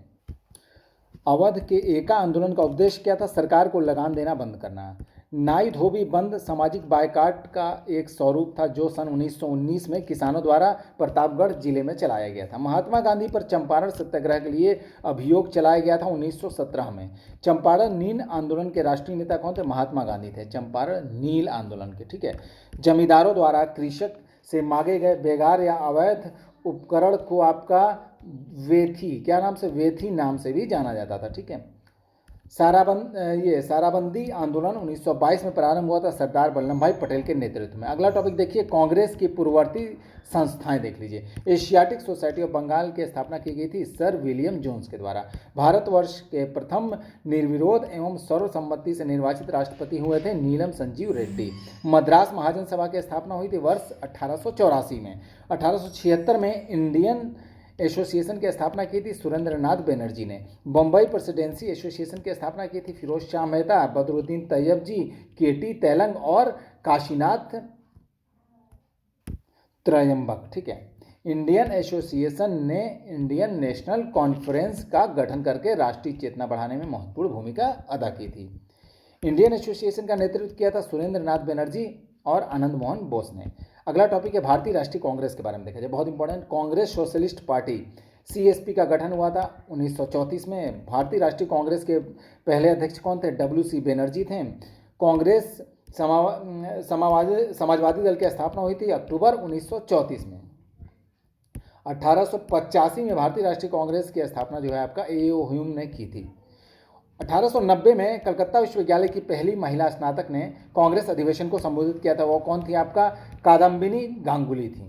अवध के एका आंदोलन का उद्देश्य क्या था? सरकार को लगान देना बंद करना। नाई धोबी बंद सामाजिक बायकाट का एक स्वरूप था जो सन 1919 में किसानों द्वारा प्रतापगढ़ जिले में चलाया गया था। महात्मा गांधी पर चंपारण सत्याग्रह के लिए अभियोग चलाया गया था 1917 में। चंपारण नील आंदोलन के राष्ट्रीय नेता कौन थे? महात्मा गांधी थे चंपारण नील आंदोलन के। ठीक है। जमींदारों द्वारा कृषक से मांगे गए बेगार या अवैध उपकरण को आपका वेथी नाम से भी जाना जाता था। ठीक है। साराबंदी आंदोलन 1922 में प्रारंभ हुआ था सरदार वल्लभ भाई पटेल के नेतृत्व में। अगला टॉपिक देखिए कांग्रेस की पूर्ववर्ती संस्थाएं देख लीजिए। एशियाटिक सोसाइटी ऑफ बंगाल की स्थापना की गई थी सर विलियम जोन्स के द्वारा। भारतवर्ष के प्रथम निर्विरोध एवं सर्वसम्मति से निर्वाचित राष्ट्रपति हुए थे नीलम संजीव रेड्डी। मद्रास महाजन सभा की स्थापना हुई थी वर्ष 1884 में। 1876 में इंडियन एसोसिएशन की स्थापना की थी सुरेंद्रनाथ बनर्जी ने। बम्बई प्रेसिडेंसी एसोसिएशन की स्थापना की थी फिरोज शाह मेहता, बदरुद्दीन तैयब जी, केटी तेलंग और काशीनाथ त्रयंबक। ठीक है। इंडियन एसोसिएशन ने इंडियन नेशनल कॉन्फ्रेंस का गठन करके राष्ट्रीय चेतना बढ़ाने में महत्वपूर्ण भूमिका अदा की थी। इंडियन एसोसिएशन का नेतृत्व किया था सुरेंद्र नाथ बनर्जी और आनंद मोहन बोस ने। अगला टॉपिक है भारतीय राष्ट्रीय कांग्रेस के बारे में देखा जाए, बहुत important. Congress socialist party CSP का गठन हुआ था 1934 में। भारतीय राष्ट्रीय कांग्रेस के पहले अध्यक्ष कौन थे? डब्ल्यू.सी. बनर्जी थे। कांग्रेस समाजवादी दल की स्थापना हुई थी अक्टूबर 1934 में। 1885 में भारतीय राष्ट्रीय कांग्रेस की स्थापना जो है आपका ए.ओ. ह्यूम ने की थी। 1890 में कलकत्ता विश्वविद्यालय की पहली महिला स्नातक ने कांग्रेस अधिवेशन को संबोधित किया था। वो कौन थी? आपका कादम्बिनी गांगुली थी।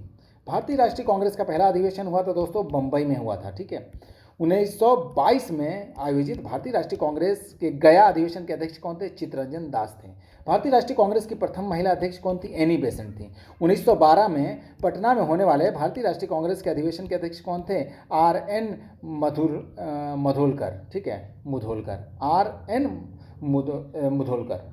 भारतीय राष्ट्रीय कांग्रेस का पहला अधिवेशन हुआ था दोस्तों बंबई में हुआ था, ठीक है। 1922 में आयोजित भारतीय राष्ट्रीय कांग्रेस के गया अधिवेशन के अध्यक्ष कौन थे? चित्तरंजन दास थे। भारतीय राष्ट्रीय कांग्रेस की प्रथम महिला अध्यक्ष कौन थी? एनी बेसेंट थी। 1912 में पटना में होने वाले भारतीय राष्ट्रीय कांग्रेस के अधिवेशन के अध्यक्ष कौन थे? आर.एन. मुधोलकर, ठीक है, मुधोलकर, आर.एन. मुधोलकर।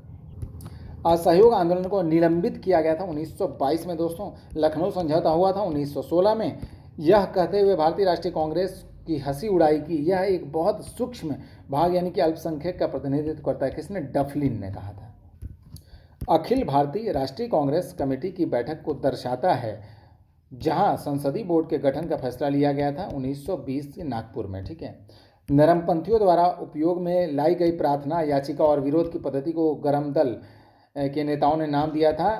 असहयोग आंदोलन को निलंबित किया गया था 1922 में दोस्तों। लखनऊ समझौता हुआ था 1916 में। यह कहते हुए भारतीय राष्ट्रीय कांग्रेस की हंसी उड़ाई कि यह एक बहुत सूक्ष्म भाग यानी कि अल्पसंख्यक का प्रतिनिधित्व करता है। किसने? डफलिन ने कहा था। अखिल भारतीय राष्ट्रीय कांग्रेस कमेटी की बैठक को दर्शाता है जहां संसदीय बोर्ड के गठन का फैसला लिया गया था 1920 के नागपुर में, ठीक है। नरमपंथियों द्वारा उपयोग में लाई गई प्रार्थना याचिका और विरोध की पद्धति को गरम दल के नेताओं ने नाम दिया था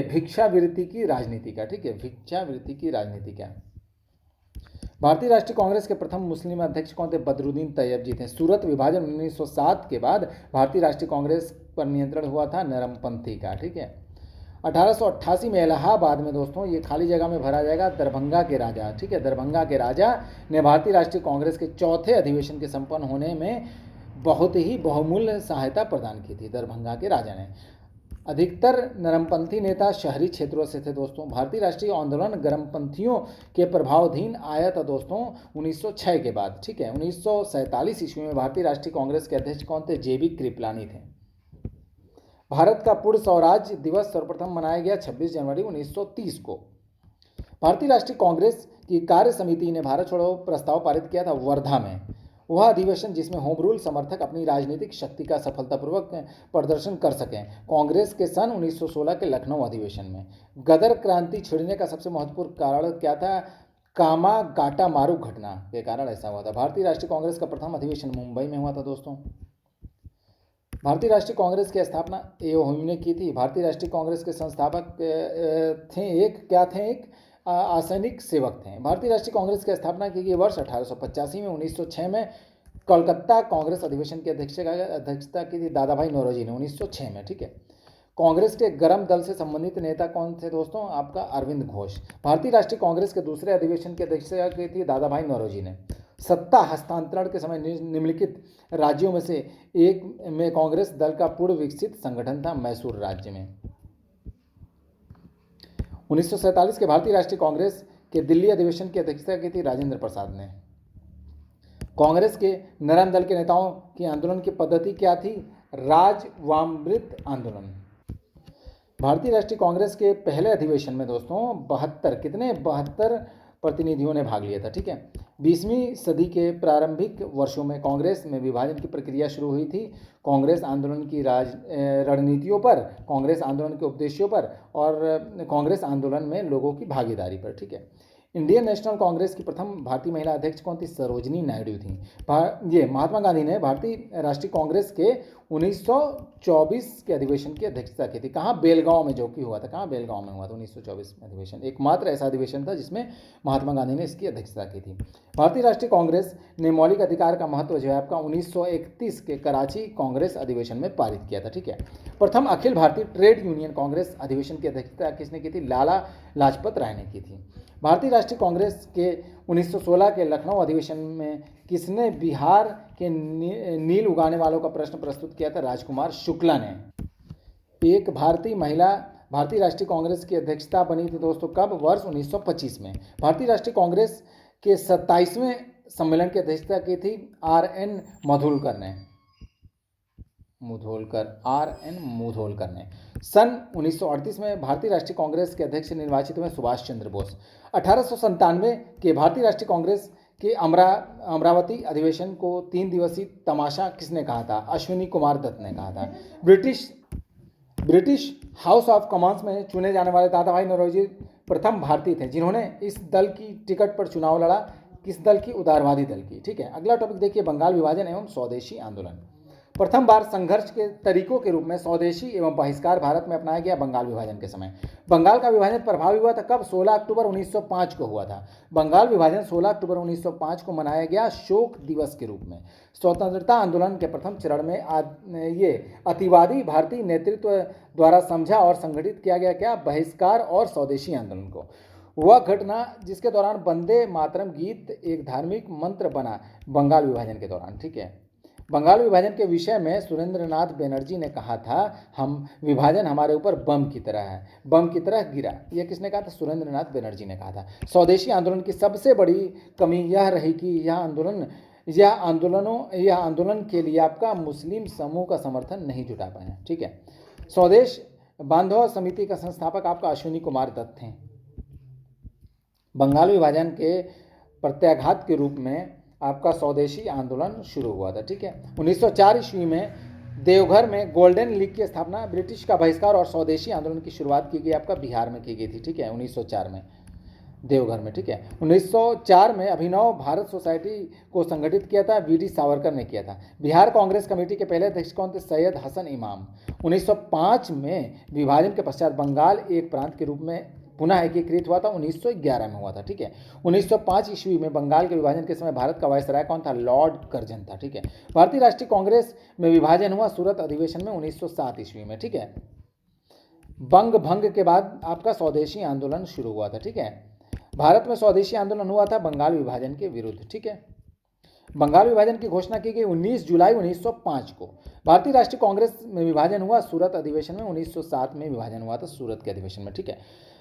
भिक्षावृत्ति की राजनीति का, ठीक है, भिक्षावृत्ति की राजनीति का। भारतीय राष्ट्रीय कांग्रेस के प्रथम मुस्लिम अध्यक्ष कौन थे? बदरुद्दीन तैयब जी थे। सूरत विभाजन 1907 के बाद भारतीय राष्ट्रीय कांग्रेस पर नियंत्रण हुआ था नरमपंथी का, ठीक है। 1888 में इलाहाबाद में दोस्तों, ये खाली जगह में भरा जाएगा, दरभंगा के राजा, ठीक है, दरभंगा के राजा ने भारतीय राष्ट्रीय कांग्रेस के चौथे अधिवेशन के संपन्न होने में बहुत ही बहुमूल्य सहायता प्रदान की थी। दरभंगा के राजा ने। अधिकतर नरमपंथी नेता शहरी क्षेत्रों से थे दोस्तों। भारतीय राष्ट्रीय आंदोलन गर्मपंथियों के प्रभावाधीन आया था दोस्तों 1906 के बाद, ठीक है। 1947 ईस्वी में भारतीय राष्ट्रीय कांग्रेस के अध्यक्ष कौन थे? जे.बी. कृपलानी थे। भारत का पूर्ण स्वराज दिवस सर्वप्रथम मनाया गया 26 जनवरी 1930 को। भारतीय राष्ट्रीय कांग्रेस की कार्य समिति ने भारत छोड़ो प्रस्ताव पारित किया था वर्धा में। वह अधिवेशन जिसमें होम रूल समर्थक अपनी राजनीतिक शक्ति का सफलतापूर्वक प्रदर्शन कर सकें। कांग्रेस के सन 1916 के लखनऊ अधिवेशन में गदर क्रांति छिड़ने का सबसे महत्वपूर्ण कारण क्या था? कामागाटा मारू घटना के कारण ऐसा हुआ था। भारतीय राष्ट्रीय कांग्रेस का प्रथम अधिवेशन मुंबई में हुआ था दोस्तों। भारतीय राष्ट्रीय कांग्रेस की स्थापना ए.ओ. ह्यूम ने की थी। भारतीय राष्ट्रीय कांग्रेस के संस्थापक थे एक आसनिक सेवक थे। भारतीय राष्ट्रीय कांग्रेस की स्थापना की गई वर्ष 1885 में। 1906 में कोलकाता कांग्रेस अधिवेशन की अध्यक्षता की थी दादाभाई नौरोजी ने 1906 में, ठीक है। कांग्रेस के गरम दल से संबंधित नेता कौन थे दोस्तों? आपका अरविंद घोष। भारतीय राष्ट्रीय कांग्रेस के दूसरे अधिवेशन की अध्यक्षता की थी दादाभाई नौरोजी ने। सत्ता हस्तांतरण के समय निम्नलिखित राज्यों में से एक में कांग्रेस दल का पूर्व विकसित संगठन था, मैसूर राज्य में। 1947 के भारतीय राष्ट्रीय कांग्रेस के दिल्ली अधिवेशन की अध्यक्षता की थी राजेंद्र प्रसाद ने। कांग्रेस के नरम दल के नेताओं की आंदोलन की पद्धति क्या थी? राजवामृत आंदोलन। भारतीय राष्ट्रीय कांग्रेस के पहले अधिवेशन में दोस्तों 72 प्रतिनिधियों ने भाग लिया था, ठीक है। 20वीं सदी के प्रारंभिक वर्षों में कांग्रेस में विभाजन की प्रक्रिया शुरू हुई थी। कांग्रेस आंदोलन की रणनीतियों पर, कांग्रेस आंदोलन के उद्देश्यों पर और कांग्रेस आंदोलन में लोगों की भागीदारी पर, ठीक है। इंडियन नेशनल कांग्रेस की प्रथम भारतीय महिला अध्यक्ष कौन थी? सरोजनी नायडू थी। ये महात्मा गांधी ने भारतीय राष्ट्रीय कांग्रेस के 1924 के अधिवेशन की अध्यक्षता की थी। कहाँ? बेलगांव में, जो कि हुआ था। कहाँ? बेलगांव में हुआ था 1924 में अधिवेशन। एकमात्र ऐसा अधिवेशन था जिसमें महात्मा गांधी ने इसकी अध्यक्षता की थी। भारतीय राष्ट्रीय कांग्रेस ने मौलिक अधिकार का महत्व जो है आपका 1931 के कराची कांग्रेस अधिवेशन में पारित किया था, ठीक है। प्रथम अखिल भारतीय ट्रेड यूनियन कांग्रेस अधिवेशन की अध्यक्षता किसने की थी? लाला लाजपत राय ने की थी। भारतीय राष्ट्रीय कांग्रेस के 1916 के लखनऊ अधिवेशन में किसने बिहार के नील उगाने वालों का प्रश्न प्रस्तुत किया था? राजकुमार शुक्ला ने। एक भारतीय महिला भारतीय राष्ट्रीय कांग्रेस की अध्यक्षता बनी थी दोस्तों, कब? वर्ष 1925 में। भारतीय राष्ट्रीय कांग्रेस के 27वें सम्मेलन की अध्यक्षता की थी आर.एन. मुधोलकर ने। सन 1938 में भारतीय राष्ट्रीय कांग्रेस के अध्यक्ष निर्वाचित हुए सुभाष चंद्र बोस। 1897 के भारतीय राष्ट्रीय कांग्रेस के अमरावती अधिवेशन को 3 दिवसीय तमाशा किसने कहा था? अश्विनी कुमार दत्त ने कहा था। ब्रिटिश हाउस ऑफ कॉमन्स में चुने जाने वाले दादा भाई नौरोजी प्रथम भारतीय थे जिन्होंने इस दल की टिकट पर चुनाव लड़ा। किस दल की? उदारवादी दल की। ठीक है, अगला टॉपिक देखिए, बंगाल विभाजन एवं स्वदेशी आंदोलन। प्रथम बार संघर्ष के तरीकों के रूप में स्वदेशी एवं बहिष्कार भारत में अपनाया गया बंगाल विभाजन के समय। बंगाल का विभाजन प्रभावी हुआ था कब? 16 अक्टूबर 1905 को हुआ था। बंगाल विभाजन 16 अक्टूबर 1905 को मनाया गया शोक दिवस के रूप में। स्वतंत्रता आंदोलन के प्रथम चरण में ये अतिवादी भारतीय नेतृत्व द्वारा समझा और संगठित किया गया क्या? बहिष्कार और स्वदेशी आंदोलन को। वह घटना जिसके दौरान वंदे मातरम गीत एक धार्मिक मंत्र बना बंगाल विभाजन के दौरान। ठीक है, बंगाल विभाजन के विषय में सुरेंद्रनाथ बनर्जी ने कहा था, हम विभाजन हमारे ऊपर बम की तरह है, बम की तरह गिरा। यह किसने कहा था? सुरेंद्रनाथ बनर्जी ने कहा था। स्वदेशी आंदोलन की सबसे बड़ी कमी यह रही कि यह आंदोलन के लिए आपका मुस्लिम समूह का समर्थन नहीं जुटा पाए। ठीक है, स्वदेश बांधव समिति का संस्थापक आपका अश्विनी कुमार दत्त थे। बंगाल विभाजन के प्रत्याघात के रूप में आपका स्वदेशी आंदोलन शुरू हुआ था। ठीक है, 1904 ईस्वी में देवघर में गोल्डन लीग की स्थापना, ब्रिटिश का बहिष्कार और स्वदेशी आंदोलन की शुरुआत की गई आपका बिहार में की गई थी। ठीक है, 1904 में देवघर में। ठीक है, 1904 में अभिनव भारत सोसाइटी को संगठित किया था, वीडी सावरकर ने किया था। बिहार कांग्रेस कमेटी के पहले अध्यक्ष कौन थे? सैयद हसन इमाम। 1905 में विभाजन के पश्चात बंगाल एक प्रांत के रूप में पुनः एकीकृत हुआ था, 1911 में हुआ था। ठीक है, 1905 ईस्वी में बंगाल के विभाजन के समय भारत का वायसराय कौन था? लॉर्ड कर्जन था। ठीक है, भारतीय राष्ट्रीय कांग्रेस में विभाजन हुआ सूरत अधिवेशन में 1907 ईस्वी में। ठीक है, बंग भंग के बाद आपका स्वदेशी आंदोलन शुरू हुआ था। ठीक है, भारत में स्वदेशी आंदोलन हुआ था बंगाल विभाजन के विरुद्ध। ठीक है, बंगाल विभाजन की घोषणा की गई 19 जुलाई 1905 को। भारतीय राष्ट्रीय कांग्रेस में विभाजन हुआ सूरत अधिवेशन में, 1907 में विभाजन हुआ था सूरत के अधिवेशन में। ठीक है,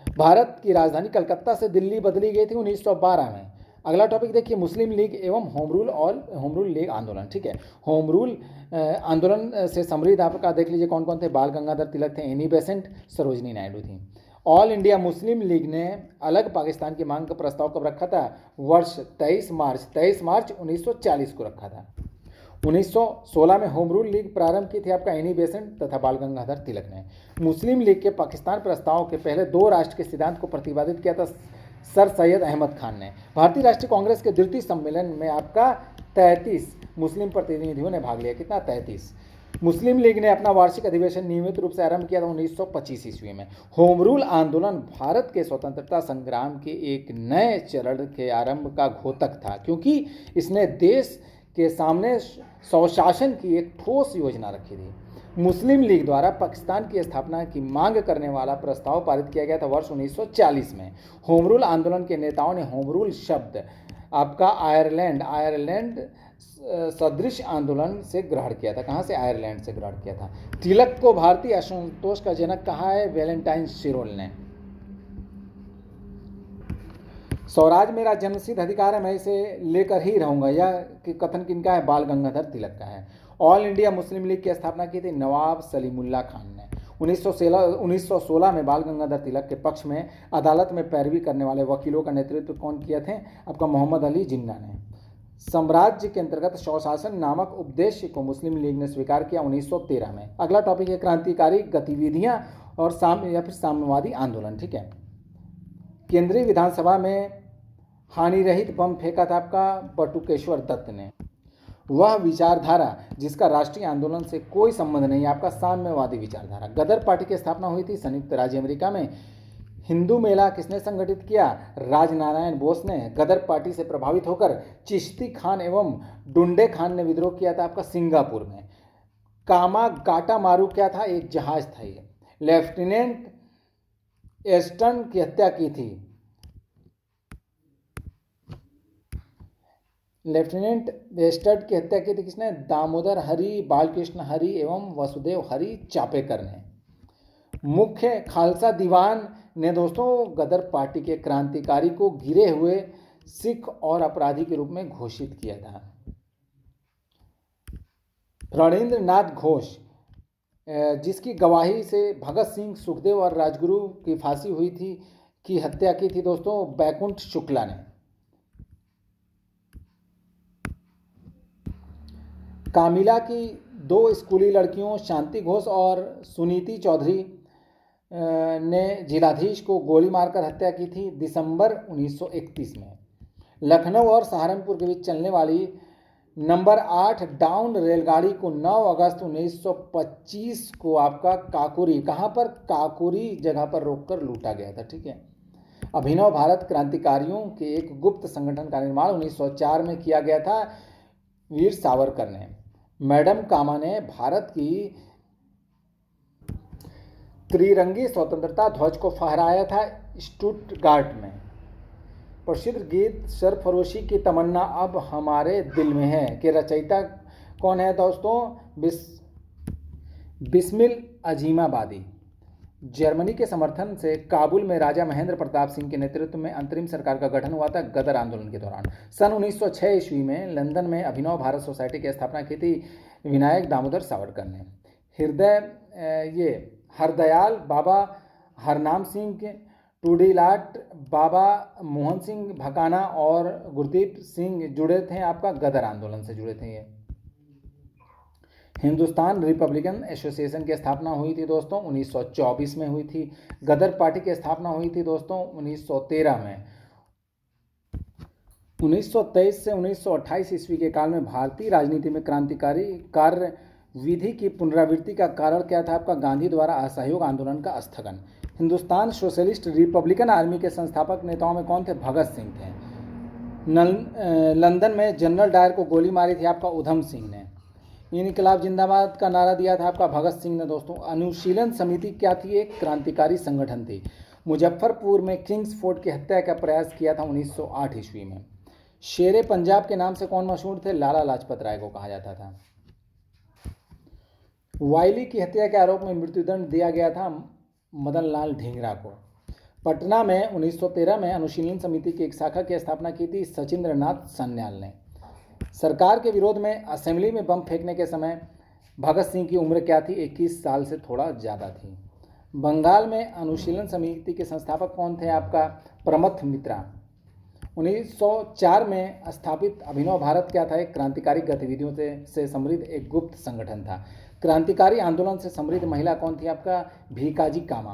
भारत की राजधानी कलकत्ता से दिल्ली बदली गई थी 1912 में। अगला टॉपिक देखिए, मुस्लिम लीग एवं होम रूल लीग आंदोलन। ठीक है, होम रूल आंदोलन से समृद्ध आपका देख लीजिए कौन कौन थे? बाल गंगाधर तिलक थे, एनी बेसेंट, सरोजनी नायडू थी। ऑल इंडिया मुस्लिम लीग ने अलग पाकिस्तान की मांग का प्रस्ताव कब रखा था? वर्ष 23 मार्च 1940 को रखा था। 1916 में होम रूल लीग प्रारंभ की थी आपका एनी बेसेंट तथा बाल गंगाधर तिलक ने। मुस्लिम लीग के पाकिस्तान प्रस्ताव के पहले 2 राष्ट्र के सिद्धांत को प्रतिपादित किया था सर सैयद अहमद खान ने। भारतीय राष्ट्रीय कांग्रेस के द्वितीय सम्मेलन में आपका 33 मुस्लिम प्रतिनिधियों ने भाग लिया। कितना? 33। मुस्लिम लीग ने अपना वार्षिक अधिवेशन नियमित रूप से आरंभ किया था 1925 ईस्वी में। होम रूल आंदोलन भारत के स्वतंत्रता संग्राम के एक नए चरण के आरंभ का घोतक था, क्योंकि इसने देश के सामने स्वशासन की एक ठोस योजना रखी थी। मुस्लिम लीग द्वारा पाकिस्तान की स्थापना की मांग करने वाला प्रस्ताव पारित किया गया था वर्ष 1940 में। होम रूल आंदोलन के नेताओं ने होम रूल शब्द आपका आयरलैंड सदृश आंदोलन से ग्रहण किया था। कहाँ से? आयरलैंड से ग्रहण किया था। तिलक को भारतीय असंतोष का जनक कहा है वैलेंटाइन शिरोल ने। स्वराज मेरा जन्मसिद्ध अधिकार है, मैं इसे लेकर ही रहूंगा, यह कथन किनका है? बाल गंगाधर तिलक का है। ऑल इंडिया मुस्लिम लीग की स्थापना की थी नवाब सलीमुल्लाह खान ने। 1916 में बाल गंगाधर तिलक के पक्ष में अदालत में पैरवी करने वाले वकीलों का नेतृत्व कौन किया थे? आपका मोहम्मद अली जिन्ना ने। साम्राज्य के अंतर्गत स्वशासन नामक उपदेश को मुस्लिम लीग ने स्वीकार किया 1913 में। अगला टॉपिक है क्रांतिकारी गतिविधियां और साम्यवादी आंदोलन। ठीक है, केंद्रीय विधानसभा में हानि रहित बम फेंका था आपका बटुकेश्वर दत्त ने। वह विचारधारा जिसका राष्ट्रीय आंदोलन से कोई संबंध नहीं, आपका साम्यवादी विचारधारा। गदर पार्टी की स्थापना हुई थी संयुक्त राज्य अमेरिका में। हिंदू मेला किसने संगठित किया? राजनारायण बोस ने। गदर पार्टी से प्रभावित होकर चिश्ती खान एवं डुंडे खान ने विद्रोह किया था आपका सिंगापुर में। कामागाटा मारू क्या था? एक जहाज था ये। लेफ्टिनेंट एस्टन की हत्या की थी। लेफ्टिनेंट वेस्टर्ड की हत्या की थी किसने? दामोदर हरि, बालकृष्ण हरि एवं वसुदेव हरि चापेकर ने। मुख्य खालसा दीवान ने दोस्तों गदर पार्टी के क्रांतिकारी को गिरे हुए सिख और अपराधी के रूप में घोषित किया था। रणेंद्र नाथ घोष जिसकी गवाही से भगत सिंह, सुखदेव और राजगुरु की फांसी हुई थी, की हत्या की थी दोस्तों बैकुंठ शुक्ला ने। कामिला की दो स्कूली लड़कियों शांति घोष और सुनीति चौधरी ने जिलाधीश को गोली मारकर हत्या की थी दिसंबर 1931 में। लखनऊ और सहारनपुर के बीच चलने वाली नंबर 8 डाउन रेलगाड़ी को 9 अगस्त 1925 को आपका काकोरी, कहाँ पर, काकोरी जगह पर रोककर लूटा गया था। ठीक है। अभिनव भारत क्रांतिकारियों के एक गुप्त संगठन का निर्माण 1904 में किया गया था वीर सावरकर ने। मैडम कामा ने भारत की त्रिरंगी स्वतंत्रता ध्वज को फहराया था स्टुटगार्ट में। प्रसिद्ध गीत सरफरोशी की तमन्ना अब हमारे दिल में है के रचयिता कौन है दोस्तों? बिस्मिल अजीमाबादी। जर्मनी के समर्थन से काबुल में राजा महेंद्र प्रताप सिंह के नेतृत्व में अंतरिम सरकार का गठन हुआ था गदर आंदोलन के दौरान। सन 1906 ईस्वी में लंदन में अभिनव भारत सोसाइटी की स्थापना की थी विनायक दामोदर सावरकर ने। हरदयाल बाबा हरनाम सिंह, टूडीलाट बाबा मोहन सिंह भकाना और गुरदीप सिंह जुड़े थे आपका गदर आंदोलन से जुड़े थे। ये हिंदुस्तान रिपब्लिकन एसोसिएशन की स्थापना हुई थी दोस्तों 1924 में हुई थी। गदर पार्टी की स्थापना हुई थी दोस्तों 1913 में। 1923 से 1928 ईस्वी के काल में भारतीय राजनीति में क्रांतिकारी कार्य विधि की पुनरावृत्ति का कारण क्या था? आपका गांधी द्वारा असहयोग आंदोलन का स्थगन। हिंदुस्तान सोशलिस्ट रिपब्लिकन आर्मी के संस्थापक नेताओं में कौन थे? भगत सिंह थे। लंदन में जनरल डायर को गोली मारी थी आपका उधम सिंह ने। इनकलाब जिंदाबाद का नारा दिया था आपका भगत सिंह ने दोस्तों। अनुशीलन समिति क्या थी? एक क्रांतिकारी संगठन थी। मुजफ्फरपुर में किंग्स फोर्ट की हत्या का प्रयास किया था 1908 ईस्वी में। शेरे पंजाब के नाम से कौन मशहूर थे? लाला लाजपत राय को कहा जाता था। वाइली की हत्या के आरोप में मृत्युदंड दिया गया था मदन लाल ढींगरा को। पटना में 1913 में अनुशीलन समिति की एक शाखा की स्थापना की थी सचिंद्र नाथ सान्याल ने। सरकार के विरोध में असेंबली में बम फेंकने के समय भगत सिंह की उम्र क्या थी? 21 साल से थोड़ा ज़्यादा थी। बंगाल में अनुशीलन समिति के संस्थापक कौन थे? आपका प्रमथ मित्रा। 1904 में स्थापित अभिनव भारत क्या था? एक क्रांतिकारी गतिविधियों से समृद्ध एक गुप्त संगठन था। क्रांतिकारी आंदोलन से समृद्ध महिला कौन थी? आपका भीकाजी कामा।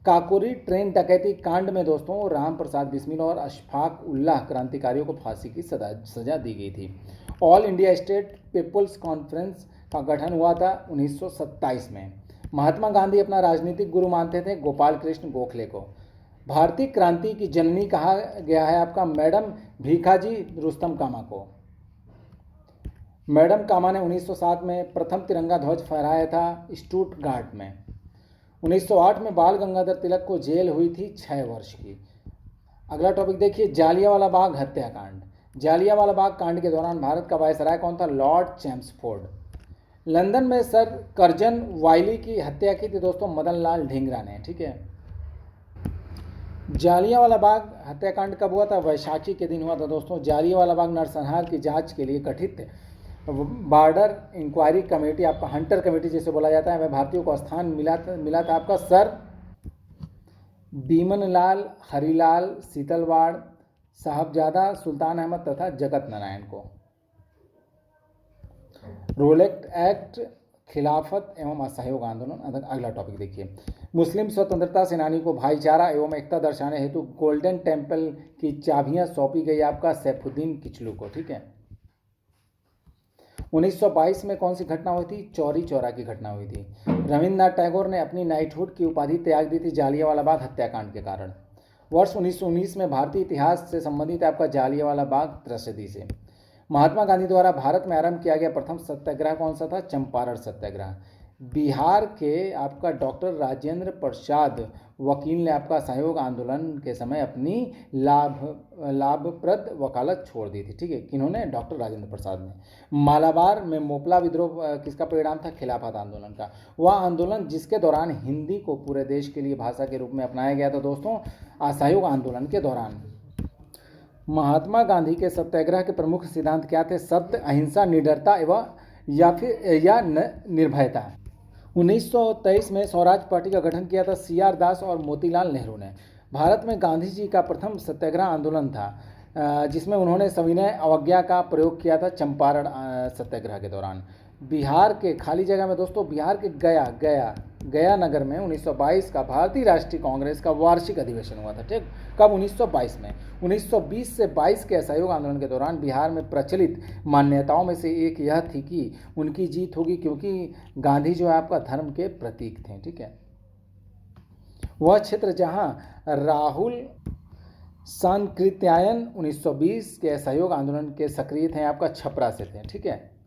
काकोरी ट्रेन डकैती कांड में दोस्तों राम प्रसाद बिस्मिल और अशफाक उल्लाह क्रांतिकारियों को फांसी की सजा दी गई थी। All India state people's conference का गठन हुआ था 1927 में। महात्मा गांधी अपना राजनीतिक गुरु मानते थे गोपाल कृष्ण गोखले को। भारतीय क्रांति की जननी कहा गया है आपका मैडम भीकाजी रुस्तम कामा को। मैडम कामा ने 1907 में प्रथम तिरंगा ध्वज फहराया था स्टुटगार्ट में। 1908 में बाल गंगाधर तिलक को जेल हुई थी 6 वर्ष की। अगला टॉपिक देखिए, जालियांवाला बाग हत्याकांड। जालियांवाला बाग कांड के दौरान भारत का वायसराय कौन था? Lord Chelmsford. लंदन में सर कर्जन वाइली की हत्या की थी दोस्तों मदन लाल ढींगरा ने। ठीक है। जालियांवाला बाग हत्याकांड कब हुआ था? वैशाखी के दिन हुआ था दोस्तों। जालियांवाला बाग नरसंहार की जांच के लिए गठित बॉर्डर इंक्वायरी कमेटी, आपका हंटर कमेटी जिसे बोला जाता है, वह भारतीयों को स्थान मिला था आपका सर बीमनलाल, हरिलाल सीतलवाड़, साहबजादा सुल्तान अहमद तथा जगत नारायण को। रोलेक्ट एक्ट, खिलाफत एवं असहयोग आंदोलन। अगला टॉपिक देखिए, मुस्लिम स्वतंत्रता सेनानी को भाईचारा एवं एकता दर्शाने हेतु गोल्डन टेम्पल की चाबियां सौंपी गई आपका सैफुद्दीन किचलू को। ठीक है। 1922 में कौन सी घटना हुई थी? चौरी चौरा की घटना हुई थी। रविन्द्रनाथ टैगोर ने अपनी नाइटहुड की उपाधि त्याग दी थी जालियांवाला बाग हत्याकांड के कारण। वर्ष 1919 में भारतीय इतिहास से संबंधित आपका जालियांवाला बाग त्रसदी से। महात्मा गांधी द्वारा भारत में आरंभ किया गया प्रथम सत्याग्रह कौन सा था? चंपारण सत्याग्रह। बिहार के आपका डॉक्टर राजेंद्र प्रसाद वकील ने आपका सहयोग आंदोलन के समय अपनी लाभप्रद वकालत छोड़ दी थी। ठीक है। किन्होंने? डॉक्टर राजेंद्र प्रसाद ने। मालाबार में मोपला विद्रोह किसका परिणाम था? खिलाफत आंदोलन का। वह आंदोलन जिसके दौरान हिंदी को पूरे देश के लिए भाषा के रूप में अपनाया गया था दोस्तों असहयोग आंदोलन के दौरान। महात्मा गांधी के सत्याग्रह के प्रमुख सिद्धांत क्या थे? सत्य, अहिंसा, निडरता एवं या निर्भयता। 1923 में स्वराज पार्टी का गठन किया था CR दास और मोतीलाल नेहरू ने। भारत में गांधी जी का प्रथम सत्याग्रह आंदोलन था, जिसमें उन्होंने सविनय अवज्ञा का प्रयोग किया था चंपारण सत्याग्रह के दौरान। बिहार के खाली जगह में दोस्तों, बिहार के गया नगर में 1922 का भारतीय राष्ट्रीय कांग्रेस का वार्षिक अधिवेशन हुआ था। ठीक, कब? 1922 में। 1920 से 22 के असहयोग आंदोलन के दौरान बिहार में प्रचलित मान्यताओं में से एक यह थी कि उनकी जीत होगी, क्योंकि गांधी जो है आपका धर्म के प्रतीक थे। ठीक है, वह क्षेत्र जहां राहुल सांकृत्यायन 1920 के असहयोग आंदोलन के सक्रिय थे, आपका छपरा से थे। ठीक है,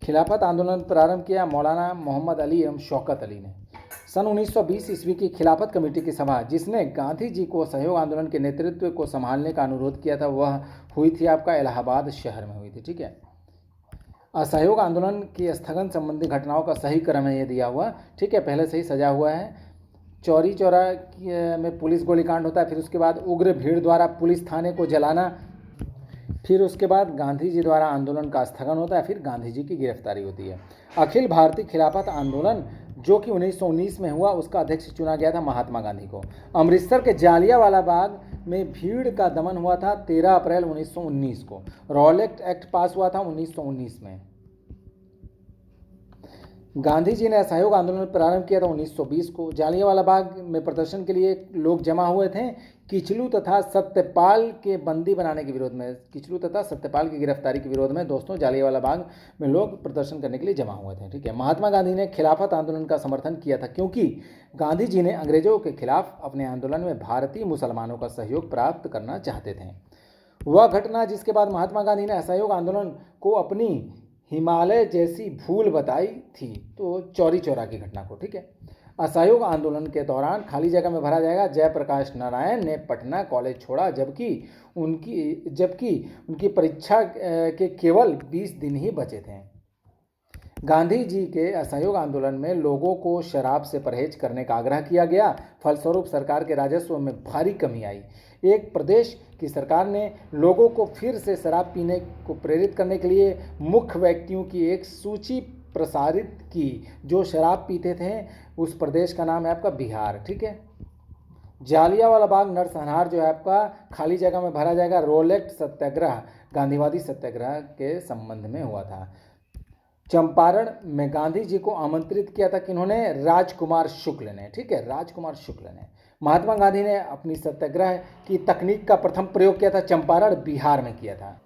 खिलाफत आंदोलन प्रारंभ किया मौलाना मोहम्मद अली एवं शौकत अली ने। सन 1920 ईस्वी की खिलाफत कमेटी की सभा, जिसने गांधी जी को असहयोग आंदोलन के नेतृत्व को संभालने का अनुरोध किया था, वह हुई थी आपका इलाहाबाद शहर में हुई थी। ठीक है, असहयोग आंदोलन की स्थगन संबंधी घटनाओं का सही क्रम है ये दिया हुआ। ठीक है, पहले से ही सजा हुआ है। चौरी चौरा में पुलिस गोलीकांड होता है, फिर उसके बाद उग्र भीड़ द्वारा पुलिस थाने को जलाना, फिर उसके बाद गांधी जी द्वारा आंदोलन का स्थगन होता है, फिर गांधी जी की गिरफ्तारी होती है। अखिल भारतीय खिलाफत आंदोलन जो कि 1919 में हुआ, उसका अध्यक्ष चुना गया था महात्मा गांधी को। अमृतसर के जालियांवाला बाग में भीड़ का दमन हुआ था 13 अप्रैल 1919 को। रॉलेट एक्ट पास हुआ था 1919 में। गांधी जी ने असहयोग आंदोलन प्रारंभ किया था 1920 को। जालियांवाला बाग में प्रदर्शन के लिए लोग जमा हुए थे किचलू तथा सत्यपाल के बंदी बनाने के विरोध में, किचलू तथा सत्यपाल की गिरफ्तारी के विरोध में दोस्तों जालियांवाला बाग में लोग प्रदर्शन करने के लिए जमा हुए थे। ठीक है, महात्मा गांधी ने खिलाफत आंदोलन का समर्थन किया था, क्योंकि गांधी जी ने अंग्रेजों के खिलाफ अपने आंदोलन में भारतीय मुसलमानों का सहयोग प्राप्त करना चाहते थे। वह घटना जिसके बाद महात्मा गांधी ने असहयोग आंदोलन को अपनी हिमालय जैसी भूल बताई थी, तो चौरी चौरा की घटना को। ठीक है, असहयोग आंदोलन के दौरान खाली जगह में भरा जाएगा जयप्रकाश नारायण ने पटना कॉलेज छोड़ा, जबकि उनकी परीक्षा के केवल 20 दिन ही बचे थे। गांधी जी के असहयोग आंदोलन में लोगों को शराब से परहेज करने का आग्रह किया गया। फलस्वरूप सरकार के राजस्व में भारी कमी आई। एक प्रदेश की सरकार ने लोगों को फिर से शराब पीने को प्रेरित करने के लिए मुख्य व्यक्तियों की एक सूची प्रसारित की जो शराब पीते थे। उस प्रदेश का नाम है आपका बिहार। ठीक है, जालियांवाला बाग नरसंहार जो है आपका खाली जगह में भरा जाएगा रोलेट सत्याग्रह गांधीवादी सत्याग्रह के संबंध में हुआ था। चंपारण में गांधी जी को आमंत्रित किया था किन्होंने? राजकुमार शुक्ल ने। ठीक है, राजकुमार शुक्ल ने। महात्मा गांधी ने अपनी सत्याग्रह की तकनीक का प्रथम प्रयोग किया था चंपारण बिहार में किया था।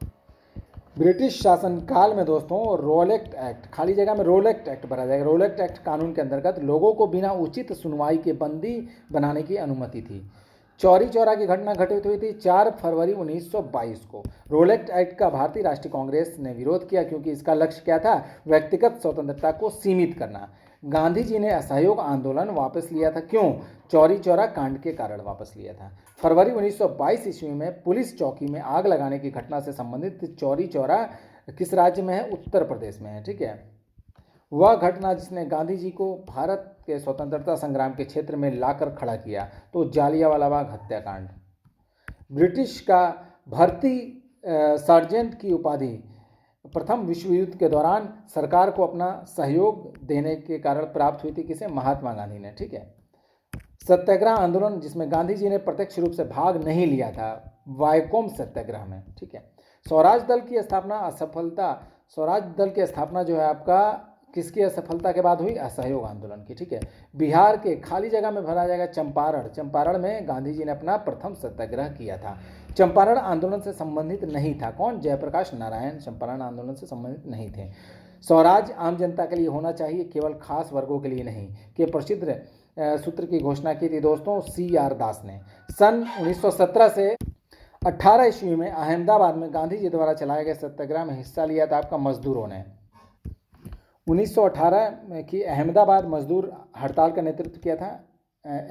ब्रिटिश शासनकाल में दोस्तों रोलेट एक्ट, खाली जगह में रोलेट एक्ट भरा जाएगा। रोलेट एक्ट कानून के अंतर्गत लोगों को बिना उचित सुनवाई के बंदी बनाने की अनुमति थी। चौरी चौरा की घटना घटित हुई थी 4 फरवरी 1922 को। रोलेट एक्ट का भारतीय राष्ट्रीय कांग्रेस ने विरोध किया, क्योंकि इसका लक्ष्य क्या था? व्यक्तिगत स्वतंत्रता को सीमित करना। गांधी जी ने असहयोग आंदोलन वापस लिया था, क्यों? चौरी चौरा कांड के कारण वापस लिया था। फरवरी 1922 ईस्वी में पुलिस चौकी में आग लगाने की घटना से संबंधित चौरी चौरा किस राज्य में है? उत्तर प्रदेश में है। ठीक है, वह घटना जिसने गांधी जी को भारत के स्वतंत्रता संग्राम के क्षेत्र में लाकर खड़ा किया, तो जालियांवाला बाग हत्याकांड। ब्रिटिश का भर्ती सार्जेंट की उपाधि प्रथम विश्व युद्ध के दौरान सरकार को अपना सहयोग देने के कारण प्राप्त हुई थी किसे? महात्मा गांधी ने। ठीक है, सत्याग्रह आंदोलन जिसमें गांधी जी ने प्रत्यक्ष रूप से भाग नहीं लिया था, वायकोम सत्याग्रह में। ठीक है, स्वराज दल की स्थापना जो है आपका किसकी असफलता के बाद हुई? असहयोग आंदोलन की। ठीक है, बिहार के खाली जगह में भरा जाएगा चंपारण में गांधी जी ने अपना प्रथम सत्याग्रह किया था। चंपारण आंदोलन से संबंधित नहीं था कौन? जयप्रकाश नारायण चंपारण आंदोलन से संबंधित नहीं थे। स्वराज आम जनता के लिए होना चाहिए, केवल खास वर्गों के लिए नहीं, के प्रसिद्ध सूत्र की घोषणा की थी दोस्तों CR दास ने। सन 1917 से 18 ईस्वी में अहमदाबाद में गांधी जी द्वारा चलाए गए सत्याग्रह में हिस्सा लिया था आपका मजदूरों ने। 1918 की अहमदाबाद मजदूर हड़ताल का नेतृत्व किया था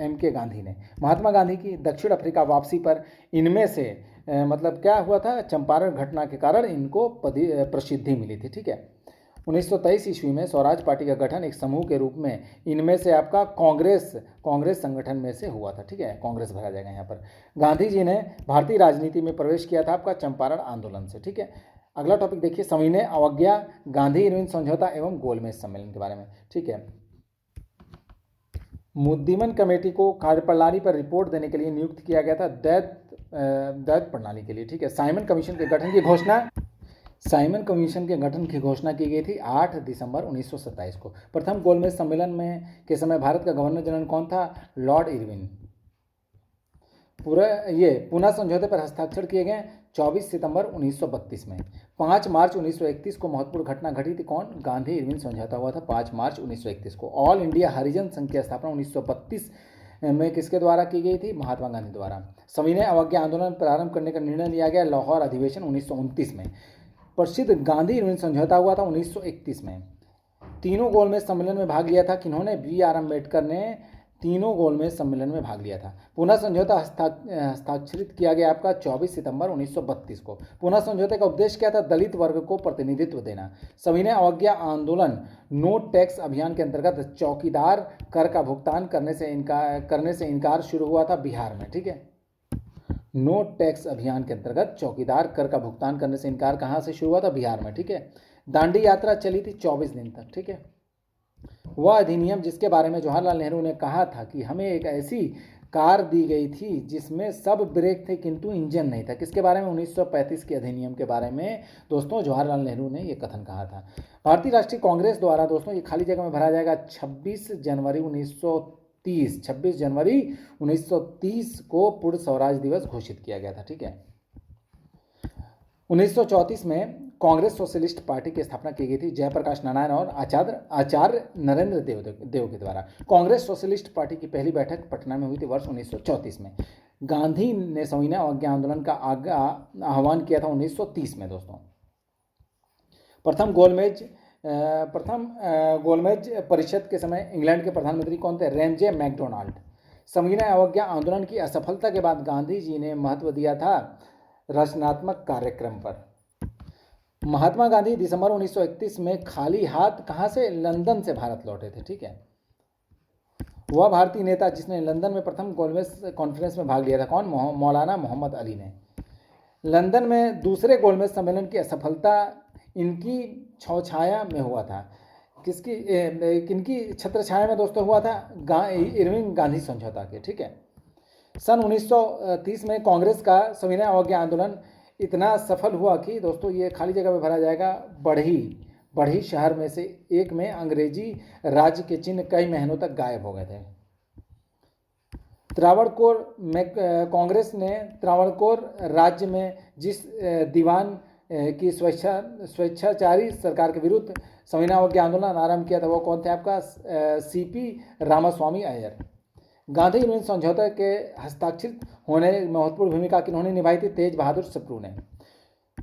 MK गांधी ने। महात्मा गांधी की दक्षिण अफ्रीका वापसी पर इनमें से मतलब क्या हुआ था? चंपारण घटना के कारण इनको प्रसिद्धि मिली थी। ठीक है, 1923 ईस्वी में स्वराज पार्टी का गठन एक समूह के रूप में इनमें से आपका कांग्रेस संगठन में से हुआ था। ठीक है, कांग्रेस भरा जाएगा यहाँ पर। गांधी जी ने भारतीय राजनीति में प्रवेश किया था आपका चंपारण आंदोलन से। ठीक है, अगला टॉपिक देखिए, सविनय अवज्ञा, गांधी इरविन समझौता एवं गोलमेज सम्मेलन के बारे में। ठीक है, मुद्दीमन कमेटी को कार्यप्रणाली पर रिपोर्ट देने के लिए नियुक्त किया गया था दैत प्रणाली के लिए, ठीक है। साइमन कमीशन के गठन की घोषणा की गई थी 8 दिसंबर 1927 को। प्रथम गोलमेज सम्मेलन में के समय भारत का गवर्नर जनरल कौन था? Lord Irwin. पूना समझौते पर हस्ताक्षर किए गए 24 सितंबर 1932 में। 5 मार्च 1931 को महत्वपूर्ण घटना घटी थी, कौन? गांधी इरविन समझौता हुआ था 5 मार्च 1931 को। ऑल इंडिया हरिजन संघ की स्थापना 1932 में किसके द्वारा की गई थी? महात्मा गांधी द्वारा। सविनय अवज्ञा आंदोलन प्रारंभ करने का निर्णय लिया गया लाहौर अधिवेशन 1929 में। प्रसिद्ध गांधी इरविन समझौता हुआ था 1931 में। तीनों गोलमेज सम्मेलन में भाग लिया था किन्होंने? बी.आर. अम्बेडकर ने तीनों गोलमेज सम्मेलन में भाग लिया था। पुनः समझौता हस्ताक्षरित किया गया आपका 24 सितंबर 1932 को। पुनः समझौते का उद्देश्य क्या था? दलित वर्ग को प्रतिनिधित्व देना। सविनय अवज्ञा आंदोलन नो टैक्स अभियान के अंतर्गत चौकीदार कर का भुगतान करने से इनकार शुरू हुआ था बिहार में, ठीक है। नो टैक्स अभियान के अंतर्गत चौकीदार कर का भुगतान करने से इनकार कहाँ से शुरू हुआ था? बिहार में, ठीक है। दांडी यात्रा चली थी 24 दिन तक, ठीक है। वह अधिनियम जिसके बारे में जवाहरलाल नेहरू ने कहा था कि हमें एक ऐसी कार दी गई थी जिसमें सब ब्रेक थे किंतु इंजन नहीं था, किसके बारे में? 1935 के अधिनियम के बारे में दोस्तों जवाहरलाल नेहरू ने यह कथन कहा था। भारतीय राष्ट्रीय कांग्रेस द्वारा दोस्तों ये खाली जगह में भरा जाएगा 26 जनवरी 1930 को पूर्ण स्वराज दिवस घोषित किया गया था, ठीक है। 1934 में कांग्रेस सोशलिस्ट पार्टी की स्थापना की गई थी जयप्रकाश नारायण और आचार्य नरेंद्र देव के द्वारा। कांग्रेस सोशलिस्ट पार्टी की पहली बैठक पटना में हुई थी वर्ष 1934 में। गांधी ने सविनय अवज्ञा आंदोलन का आह्वान किया था 1930 में दोस्तों। प्रथम गोलमेज परिषद के समय इंग्लैंड के प्रधानमंत्री कौन थे? Ramsay MacDonald. सविनय अवज्ञा आंदोलन की असफलता के बाद गांधी जी ने महत्व दिया था रचनात्मक कार्यक्रम पर। महात्मा गांधी दिसंबर 1931 में खाली हाथ कहाँ से? लंदन से भारत लौटे थे, ठीक है। वह भारतीय नेता जिसने लंदन में प्रथम गोलमेज कॉन्फ्रेंस में भाग लिया था, कौन? मौलाना मोहम्मद अली ने। लंदन में दूसरे गोलमेज सम्मेलन की असफलता इनकी छाया में हुआ था। किनकी छत्रछाया में दोस्तों हुआ था? इरविन गांधी समझौता के, ठीक है। सन 1930 में कांग्रेस का सविनय अवज्ञा आंदोलन इतना सफल हुआ कि दोस्तों ये खाली जगह में भरा जाएगा बढ़ी शहर में से एक में अंग्रेजी राज्य के चिन्ह कई महीनों तक गायब हो गए थे। त्रावणकोर में कांग्रेस ने त्रावणकोर राज्य में जिस दीवान की स्वेच्छाचारी सरकार के विरुद्ध सविनय अवज्ञा आंदोलन आरंभ किया था वो कौन थे? आपका सीपी रामास्वामी अय्यर। गांधी इरविन समझौते के हस्ताक्षरित होने में महत्वपूर्ण भूमिका किन्होंने निभाई थी? तेज बहादुर सप्रू ने।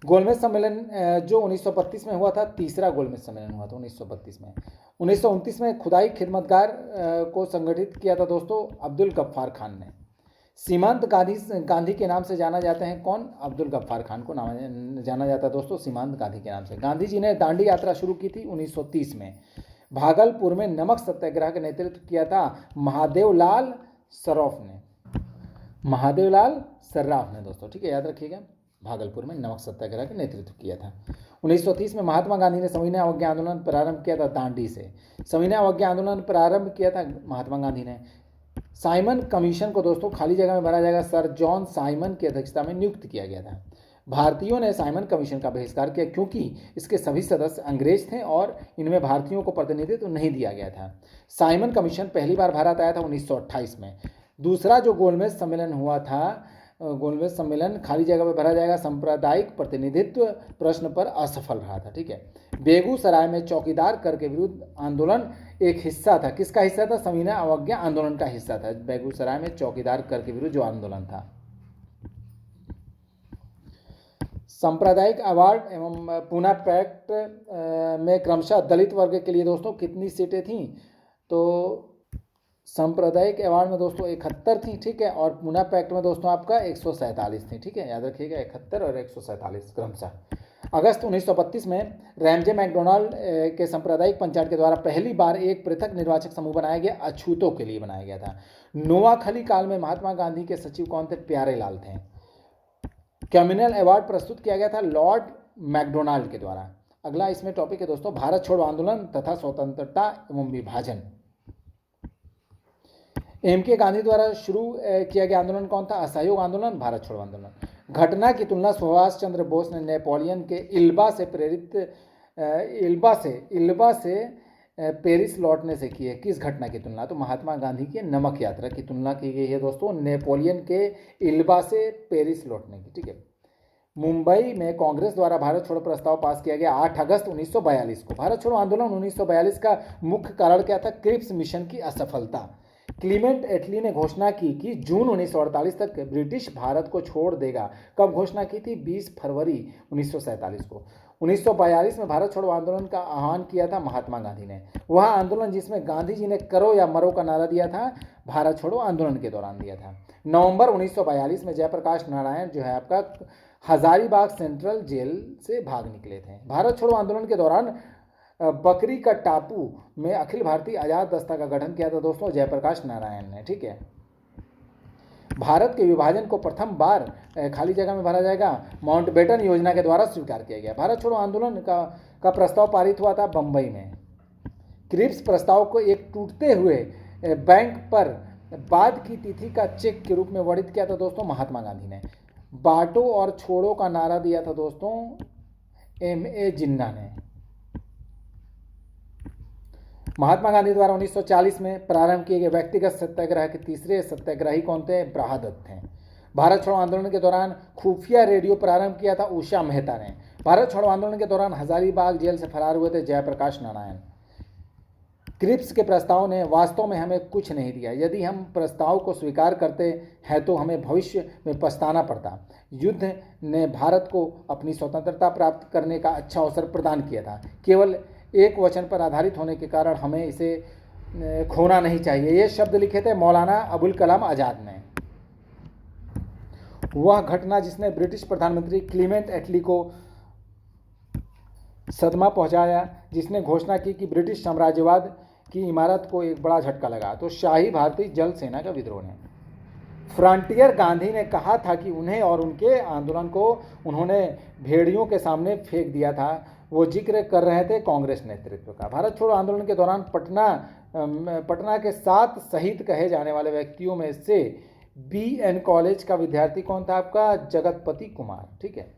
गोलमेज सम्मेलन जो 1932 में हुआ था, तीसरा गोलमेज सम्मेलन हुआ था 1932 में। 1929 में खुदाई खिदमतगार को संगठित किया था दोस्तों अब्दुल गफ्फार खान ने। सीमांत गांधी के नाम से जाना जाते हैं, कौन? अब्दुल गफ्फार खान को जाना जाता है दोस्तों सीमांत गांधी के नाम से। गांधी जी ने दांडी यात्रा शुरू की थी 1930 में। भागलपुर में नमक सत्याग्रह का नेतृत्व किया था महादेवलाल सर्राफ ने दोस्तों, ठीक है, याद रखिएगा। भागलपुर में नमक सत्याग्रह का नेतृत्व किया था। 1930 में महात्मा गांधी ने सविनय अवज्ञा आंदोलन प्रारंभ किया था दांडी से। सविनय अवज्ञा आंदोलन प्रारंभ किया था महात्मा गांधी ने। साइमन कमीशन को दोस्तों खाली जगह में भरा जाएगा सर जॉन साइमन की अध्यक्षता में नियुक्त किया गया था। भारतीयों ने साइमन कमीशन का बहिष्कार किया क्योंकि इसके सभी सदस्य अंग्रेज थे और इनमें भारतीयों को प्रतिनिधित्व नहीं दिया गया था। साइमन कमीशन पहली बार भारत आया था 1928 में। दूसरा जो गोलमेज सम्मेलन हुआ था, गोलमेज सम्मेलन खाली जगह में भरा जाएगा सांप्रदायिक प्रतिनिधित्व प्रश्न पर असफल रहा था, ठीक है। बेगूसराय में चौकीदार कर के विरुद्ध आंदोलन एक हिस्सा था, किसका हिस्सा था? सविनय अवज्ञा आंदोलन का हिस्सा था। बेगूसराय में चौकीदार कर के विरुद्ध जो आंदोलन था। सांप्रदायिक अवार्ड एवं पूना पैक्ट में क्रमशः दलित वर्ग के लिए दोस्तों कितनी सीटें थीं? तो सांप्रदायिक अवार्ड में दोस्तों 71 थी, ठीक है, और पूना पैक्ट में दोस्तों आपका 147 थी, ठीक है, याद रखिएगा 71 और 147 क्रमशः। अगस्त 1932 में रैमजे मैकडोनाल्ड के सांप्रदायिक पंचायत के द्वारा पहली बार एक पृथक निर्वाचक समूह बनाया गया, अछूतों के लिए बनाया गया था। नोआखली काल में महात्मा गांधी के सचिव कौन थे? प्यारेलाल थे। कम्युनल अवार्ड प्रस्तुत किया गया था लॉर्ड मैकडोनाल्ड के द्वारा। अगला इसमें टॉपिक है दोस्तों भारत छोड़ो आंदोलन तथा स्वतंत्रता एवं विभाजन। एम के गांधी द्वारा शुरू किया गया आंदोलन कौन था? असहयोग आंदोलन, भारत छोड़ो आंदोलन। घटना की तुलना सुभाष चंद्र बोस ने नेपोलियन के इल्बा से पेरिस लौटने से की है। किस घटना की तुलना? तो महात्मा गांधी की नमक यात्रा की तुलना की गई है दोस्तों, नेपोलियन के इल्बा से पेरिस लौटने की। ठीक है। मुंबई में कांग्रेस द्वारा भारत छोड़ो प्रस्ताव पास किया गया 8 अगस्त 1942 को। भारत छोड़ो आंदोलन 1942 का मुख्य कारण क्या था? क्रिप्स मिशन की असफलता। क्लीमेंट एटली ने घोषणा की कि जून 1948 तक ब्रिटिश भारत को छोड़ देगा। कब घोषणा की थी? 20 फरवरी 1947 को। 1942 में भारत छोड़ो आंदोलन का आह्वान किया था महात्मा गांधी ने। वह आंदोलन जिसमें गांधी जी ने करो या मरो का नारा दिया था, भारत छोड़ो आंदोलन के दौरान दिया था। नवंबर 1942 में जयप्रकाश नारायण जो है आपका हजारीबाग सेंट्रल जेल से भाग निकले थे। भारत छोड़ो आंदोलन के दौरान बकरी का टापू में अखिल भारतीय आजाद दस्ता का गठन किया था दोस्तों, जयप्रकाश नारायण ने। ठीक है। भारत के विभाजन को प्रथम बार खाली जगह में भरा जाएगा माउंटबेटन योजना के द्वारा स्वीकार किया गया। भारत छोड़ो आंदोलन का प्रस्ताव पारित हुआ था बंबई में। क्रिप्स प्रस्ताव को एक टूटते हुए बैंक पर बाद की तिथि का चेक के रूप में वर्णित किया था दोस्तों, महात्मा गांधी ने। बांटो और छोड़ो का नारा दिया था दोस्तों, M.A. जिन्ना ने। महात्मा गांधी द्वारा 1940 में प्रारंभ किए गए व्यक्तिगत सत्याग्रह के तीसरे सत्याग्रही कौन थे? ब्रहादत्त थे। भारत छोड़ो आंदोलन के दौरान खुफिया रेडियो प्रारंभ किया था उषा मेहता ने। भारत छोड़ो आंदोलन के दौरान हजारीबाग जेल से फरार हुए थे जयप्रकाश नारायण। क्रिप्स के प्रस्ताव ने वास्तव में हमें कुछ नहीं दिया। यदि हम प्रस्ताव को स्वीकार करते हैं तो हमें भविष्य में पछताना पड़ता। युद्ध ने भारत को अपनी स्वतंत्रता प्राप्त करने का अच्छा अवसर प्रदान किया था। केवल एक वचन पर आधारित होने के कारण हमें इसे खोना नहीं चाहिए। ये शब्द लिखे थे मौलाना अबुल कलाम आज़ाद ने। वह घटना जिसने ब्रिटिश प्रधानमंत्री क्लीमेंट एटली को सदमा पहुंचाया, जिसने घोषणा की कि ब्रिटिश साम्राज्यवाद की इमारत को एक बड़ा झटका लगा, तो शाही भारतीय जल सेना का विद्रोह ने। फ्रंटियर गांधी ने कहा था कि उन्हें और उनके आंदोलन को उन्होंने भेड़ियों के सामने फेंक दिया था। वो जिक्र कर रहे थे कांग्रेस नेतृत्व का। भारत छोड़ो आंदोलन के दौरान पटना के 7 शहीद कहे जाने वाले व्यक्तियों में से BN कॉलेज का विद्यार्थी कौन था? आपका जगतपति कुमार। ठीक है।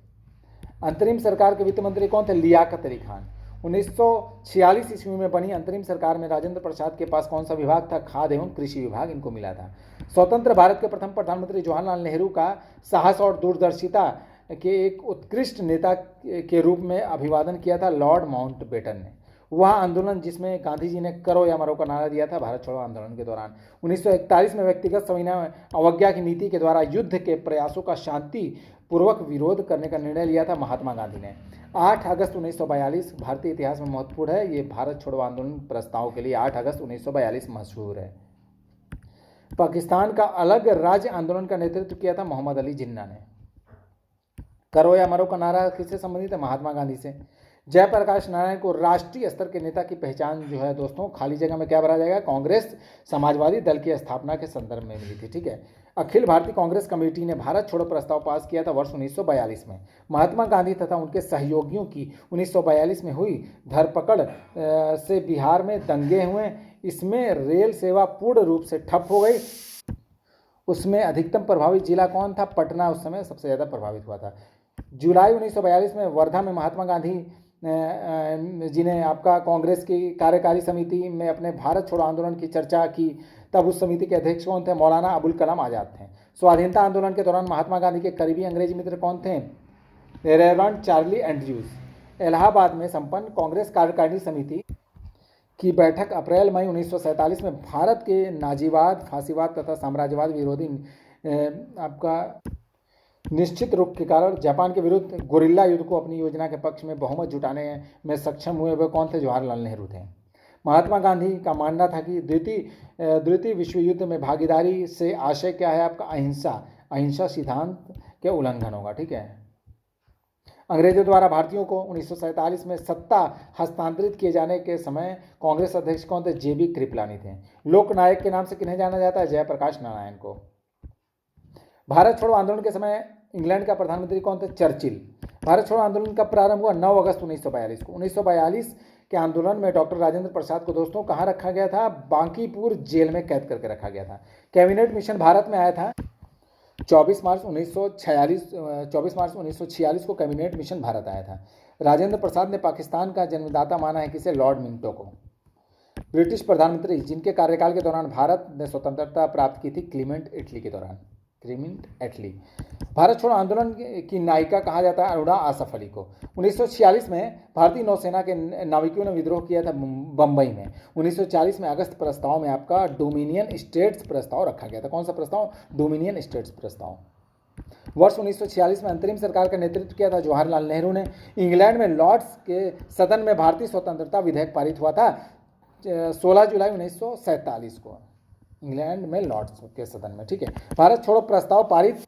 अंतरिम सरकार के वित्त मंत्री कौन थे? लियाकत अली खान। 1946 ईस्वी में बनी अंतरिम सरकार में राजेंद्र प्रसाद के पास कौन सा विभाग था? खाद्य एवं कृषि विभाग इनको मिला था। स्वतंत्र भारत के प्रथम प्रधानमंत्री जवाहरलाल नेहरू का साहस और दूरदर्शिता के एक उत्कृष्ट नेता के रूप में अभिवादन किया था लॉर्ड माउंटबेटन ने। वह आंदोलन जिसमें गांधी जी ने करो या मरो का नारा दिया था, भारत छोड़ो आंदोलन के दौरान। 1941 में व्यक्तिगत सविनय अवज्ञा की नीति के द्वारा युद्ध के प्रयासों का शांति पूर्वक विरोध करने का निर्णय लिया था महात्मा गांधी ने। 8 अगस्त 1942 भारतीय इतिहास में महत्वपूर्ण है। ये भारत छोड़ो आंदोलन प्रस्ताव के लिए 8 अगस्त 1942 मशहूर है। पाकिस्तान का अलग राज्य आंदोलन का नेतृत्व किया था मोहम्मद अली जिन्ना ने। करो या मरो का नारा किससे संबंधित है? महात्मा गांधी से। जयप्रकाश नारायण को राष्ट्रीय स्तर के नेता की पहचान जो है दोस्तों, खाली जगह में क्या भरा जाएगा? कांग्रेस समाजवादी दल की स्थापना के संदर्भ में मिली थी। ठीक है। अखिल भारतीय कांग्रेस कमेटी ने भारत छोड़ो प्रस्ताव पास किया था वर्ष 1942 में। महात्मा गांधी तथा उनके सहयोगियों की 1942 में हुई धरपकड़ से बिहार में दंगे हुए। इसमें रेल सेवा पूर्ण रूप से ठप हो गई। उसमें अधिकतम प्रभावित जिला कौन था? पटना उस समय सबसे ज़्यादा प्रभावित हुआ था। जुलाई 1942 में वर्धा में महात्मा गांधी जी ने आपका कांग्रेस की कार्यकारी समिति में अपने भारत छोड़ो आंदोलन की चर्चा की। तब उस समिति के अध्यक्ष कौन थे? मौलाना अबुल कलाम आज़ाद थे। स्वाधीनता आंदोलन के दौरान महात्मा गांधी के करीबी अंग्रेजी मित्र कौन थे? Reverend Charlie Andrews. इलाहाबाद में संपन्न कांग्रेस कार्यकारिणी समिति की बैठक अप्रैल मई 1947 में भारत के नाजीवाद, फांसीवाद तथा साम्राज्यवाद विरोधी आपका निश्चित रुख के कारण जापान के विरुद्ध गोरिल्ला युद्ध को अपनी योजना के पक्ष में बहुमत जुटाने में सक्षम हुए। वे कौन थे? जवाहरलाल नेहरू थे। महात्मा गांधी का मानना था कि द्वितीय विश्व युद्ध में भागीदारी से आशय क्या है? आपका अहिंसा सिद्धांत के उल्लंघन होगा। ठीक है। अंग्रेजों द्वारा भारतीयों को 1947 में सत्ता हस्तांतरित किए जाने के समय कांग्रेस अध्यक्ष कौन थे? JB कृपलानी थे। लोकनायक के नाम से किन्हें जाना जाता है? जयप्रकाश नारायण को। भारत छोड़ो आंदोलन के समय इंग्लैंड का प्रधानमंत्री कौन थे? चर्चिल। भारत छोड़ो आंदोलन का प्रारंभ हुआ 9 अगस्त 1942 को। 1942 के आंदोलन में डॉक्टर राजेंद्र प्रसाद को दोस्तों कहाँ रखा गया था? बांकीपुर जेल में कैद करके रखा गया था। कैबिनेट मिशन भारत में आया था 24 मार्च 1946 को कैबिनेट मिशन भारत आया था। राजेंद्र प्रसाद ने पाकिस्तान का जन्मदाता माना है किसे? लॉर्ड मिंटो को। ब्रिटिश प्रधानमंत्री जिनके कार्यकाल के दौरान भारत ने स्वतंत्रता प्राप्त की थी? क्लीमेंट एटली के दौरान, क्लीमेंट एटली। भारत छोड़ो आंदोलन की नायिका कहा जाता है अरुणा आसफ अली को। 1946 में भारतीय नौसेना के नाविकों ने विद्रोह किया था बंबई में। 1940 में अगस्त प्रस्ताव में आपका डोमिनियन स्टेट्स प्रस्ताव रखा गया था। कौन सा प्रस्ताव? डोमिनियन स्टेट्स प्रस्ताव। वर्ष 1946 में अंतरिम सरकार का नेतृत्व किया था जवाहरलाल नेहरू ने। इंग्लैंड में लॉर्ड्स के सदन में भारतीय स्वतंत्रता विधेयक पारित हुआ था 16 जुलाई 1947 को, इंग्लैंड में लॉर्ड्स के सदन में। ठीक है। भारत छोड़ो प्रस्ताव पारित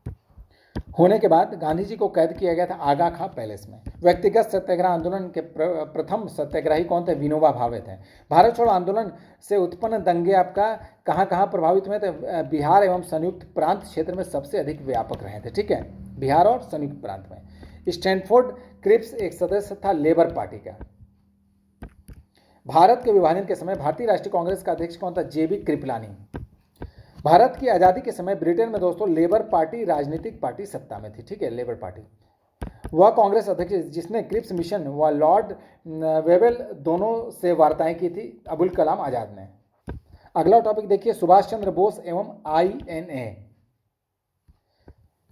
होने के बाद गांधी जी को कैद किया गया था आगा खां पैलेस में। व्यक्तिगत सत्याग्रह आंदोलन के प्रथम सत्याग्रही कौन थे? विनोबा भावे थे। भारत छोड़ो आंदोलन से उत्पन्न दंगे आपका कहाँ कहाँ प्रभावित हुए थे? बिहार एवं संयुक्त प्रांत क्षेत्र में सबसे अधिक व्यापक रहे थे। ठीक है, बिहार और संयुक्त प्रांत में। स्टैनफोर्ड क्रिप्स एक सदस्य था लेबर पार्टी का। भारत के विभाजन के समय भारतीय राष्ट्रीय कांग्रेस का अध्यक्ष कौन था? जेबी कृपलानी। भारत की आज़ादी के समय ब्रिटेन में दोस्तों लेबर पार्टी राजनीतिक पार्टी सत्ता में थी। ठीक है, लेबर पार्टी। वह कांग्रेस अध्यक्ष जिसने क्रिप्स मिशन व लॉर्ड वेवेल दोनों से वार्ताएं की थी अबुल कलाम आजाद ने। अगला टॉपिक देखिए, सुभाष चंद्र बोस एवं आईएनए।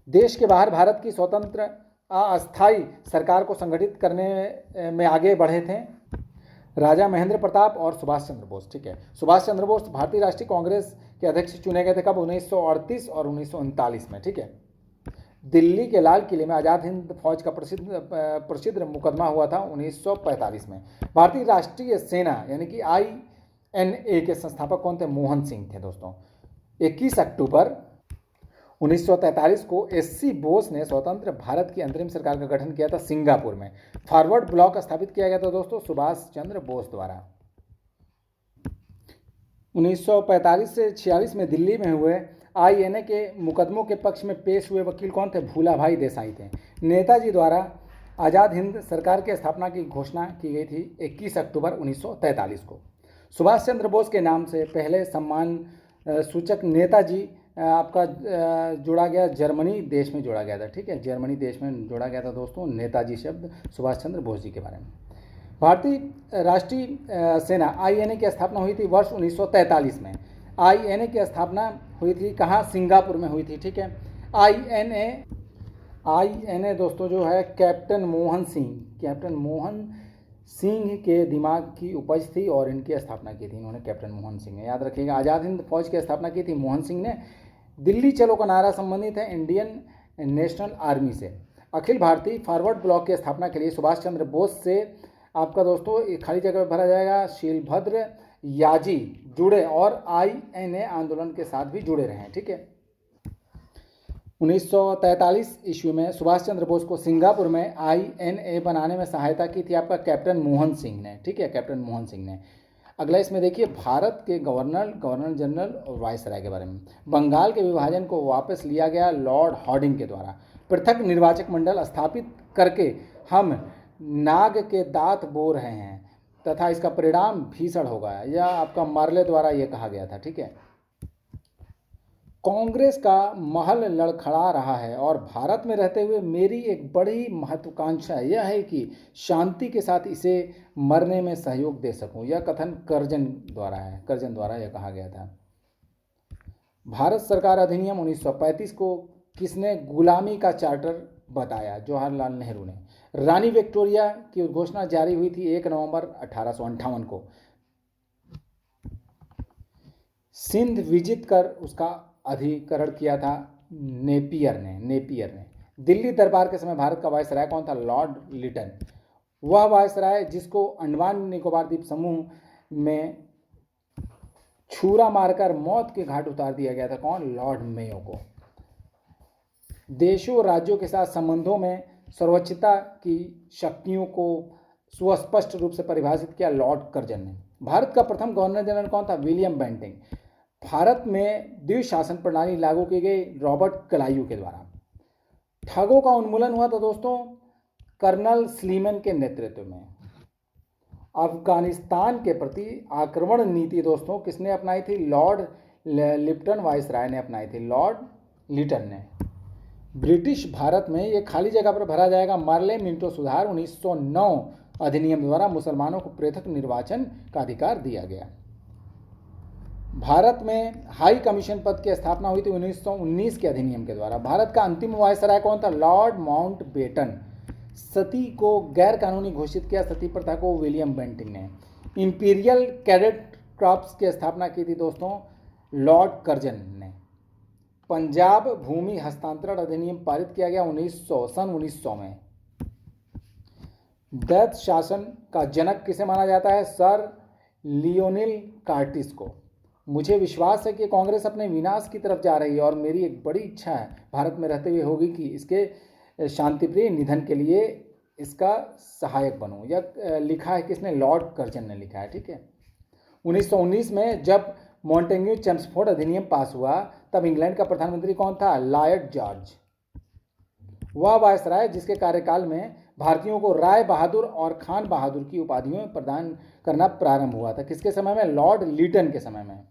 देश के बाहर भारत की स्वतंत्र अस्थायी सरकार को संगठित करने में आगे बढ़े थे राजा महेंद्र प्रताप और सुभाष चंद्र बोस। ठीक है, सुभाष चंद्र बोस भारतीय राष्ट्रीय कांग्रेस के अध्यक्ष चुने गए थे कब? 1938 और 1939 में। ठीक है, दिल्ली के लाल किले में आज़ाद हिंद फौज का प्रसिद्ध मुकदमा हुआ था 1945 में। भारतीय राष्ट्रीय सेना यानी कि आईएनए के संस्थापक कौन थे? मोहन सिंह थे दोस्तों। 21 अक्टूबर 1943 को एससी बोस ने स्वतंत्र भारत की अंतरिम सरकार का गठन किया था सिंगापुर में। फॉरवर्ड ब्लॉक स्थापित किया गया था दोस्तों सुभाष चंद्र बोस द्वारा। 1945 से 46 में दिल्ली में हुए आईएनए के मुकदमों के पक्ष में पेश हुए वकील कौन थे? भूलाभाई देसाई थे। नेताजी द्वारा आज़ाद हिंद सरकार की स्थापना की घोषणा की गई थी 21 अक्टूबर 1943 को। सुभाष चंद्र बोस के नाम से पहले सम्मान सूचक नेताजी आपका जोड़ा गया जर्मनी देश में जोड़ा गया था। ठीक है, जर्मनी देश में जोड़ा गया था दोस्तों नेताजी शब्द सुभाष चंद्र बोस जी के बारे में। भारतीय राष्ट्रीय सेना आईएनए की स्थापना हुई थी वर्ष 1943 में। आईएनए की स्थापना हुई थी कहाँ? सिंगापुर में हुई थी। ठीक है, आईएनए दोस्तों जो है कैप्टन मोहन सिंह के दिमाग की उपज थी और इनकी स्थापना की थी इन्होंने, कैप्टन मोहन सिंह ने। याद रखिएगा, आज़ाद हिंद फौज की स्थापना की थी मोहन सिंह ने। दिल्ली चलो का नारा संबंधित है इंडियन नेशनल आर्मी से। अखिल भारतीय फॉरवर्ड ब्लॉक की स्थापना के लिए सुभाष चंद्र बोस से आपका दोस्तों खाली जगह भरा जाएगा शीलभद्र याजी जुड़े और आईएनए आंदोलन के साथ भी जुड़े रहे। ठीक है, 1943 ईस्वी में सुभाष चंद्र बोस को सिंगापुर में आईएनए बनाने में सहायता की थी आपका कैप्टन मोहन सिंह ने। ठीक है, कैप्टन मोहन सिंह ने। अगला इसमें देखिए भारत के गवर्नर जनरल और वायसराय के बारे में। बंगाल के विभाजन को वापस लिया गया लॉर्ड हार्डिंग के द्वारा। पृथक निर्वाचक मंडल स्थापित करके हम नाग के दांत बो रहे हैं तथा इसका परिणाम भीषण होगा, यह आपका मार्ले द्वारा यह कहा गया था। ठीक है, कांग्रेस का महल लड़खड़ा रहा है और भारत में रहते हुए मेरी एक बड़ी महत्वाकांक्षा यह है कि शांति के साथ इसे मरने में सहयोग दे सकूं। यह कथन कर्जन द्वारा यह कहा गया था। भारत सरकार अधिनियम 1935 को किसने गुलामी का चार्टर बताया? जवाहरलाल नेहरू ने। रानी विक्टोरिया की उद्घोषणा जारी हुई थी 1 नवंबर 1858 को। सिंध विजित कर उसका अधिकरण किया था नेपियर ने। दिल्ली दरबार के समय भारत का वायसराय कौन था? लॉर्ड लिटन। वह वायसराय जिसको अंडमान निकोबार द्वीप समूह में छुरा मारकर मौत के घाट उतार दिया गया था कौन? लॉर्ड मेयो को। देशों और राज्यों के साथ संबंधों में सर्वोच्चता की शक्तियों को सुस्पष्ट रूप से परिभाषित किया लॉर्ड कर्जन ने। भारत का प्रथम गवर्नर जनरल कौन था? William Bentinck. भारत में द्विशासन प्रणाली लागू की गई रॉबर्ट क्लाइव के द्वारा। ठगों का उन्मूलन हुआ था दोस्तों कर्नल स्लीमन के नेतृत्व में। अफगानिस्तान के प्रति आक्रमण नीति दोस्तों किसने अपनाई थी? लॉर्ड लिप्टन वाइसराय ने अपनाई थी, लॉर्ड लिटन ने। ब्रिटिश भारत में ये खाली जगह पर भरा जाएगा। मार्ले मिंटो सुधार 1909 अधिनियम द्वारा मुसलमानों को पृथक निर्वाचन का अधिकार दिया गया। भारत में हाई कमीशन पद की स्थापना हुई थी 1919 के अधिनियम के द्वारा। भारत का अंतिम वायसराय कौन था? Lord Mountbatten. सती को गैर कानूनी घोषित किया, सती प्रथा को विलियम बेंटिंग ने। इंपीरियल कैडेट क्रॉप्स की स्थापना की थी दोस्तों लॉर्ड कर्जन ने। पंजाब भूमि हस्तांतरण अधिनियम पारित किया गया सन 1900 में। दैत शासन का जनक किसे माना जाता है? सर लियोनिल कार्टिस को। मुझे विश्वास है कि कांग्रेस अपने विनाश की तरफ जा रही है और मेरी एक बड़ी इच्छा है भारत में रहते हुए होगी कि इसके शांतिप्रिय निधन के लिए इसका सहायक बनूं। यह लिखा है किसने? लॉर्ड कर्जन ने लिखा है, ठीक है। 1919 में जब मॉन्टेग्यू चेम्सफोर्ड अधिनियम पास हुआ तब इंग्लैंड का प्रधानमंत्री कौन था? Lord George. वह वायसराय जिसके कार्यकाल में भारतीयों को राय बहादुर और खान बहादुर की उपाधियों प्रदान करना प्रारंभ हुआ था। किसके समय में? लॉर्ड लिटन के समय में।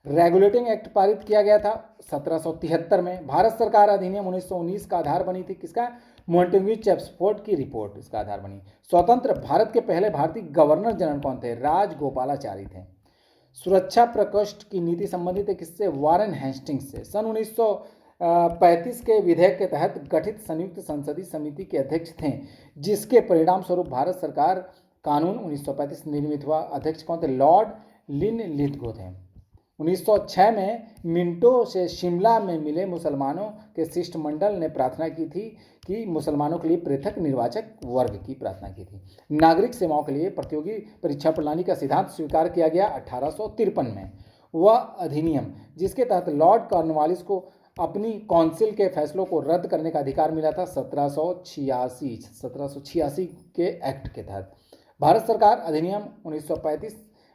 रेगुलेटिंग एक्ट पारित किया गया था 1773 में। भारत सरकार अधिनियम 1919 का आधार बनी थी। किसका? मॉन्टेग्यू चेम्सफोर्ड की रिपोर्ट इसका आधार बनी। स्वतंत्र भारत के पहले भारतीय गवर्नर जनरल कौन थे? राजगोपालाचारी थे। सुरक्षा प्रकोष्ठ की नीति संबंधित है किससे? वारेन हेस्टिंग्स से। सन 1935 के विधेयक के तहत गठित संयुक्त संसदीय समिति के अध्यक्ष थे, जिसके परिणाम स्वरूप भारत सरकार कानून 1935 निर्मित हुआ। अध्यक्ष कौन थे? लॉर्ड लिनलिथगो थे। 1906 में मिंटो से शिमला में मिले मुसलमानों के शिष्टमंडल ने प्रार्थना की थी कि मुसलमानों के लिए पृथक निर्वाचक वर्ग की प्रार्थना की थी। नागरिक सेवाओं के लिए प्रतियोगी परीक्षा प्रणाली का सिद्धांत स्वीकार किया गया 1853 में। वह अधिनियम जिसके तहत लॉर्ड कॉर्नवालिस को अपनी काउंसिल के फैसलों को रद्द करने का अधिकार मिला था 1786 के एक्ट के तहत। भारत सरकार अधिनियम 1935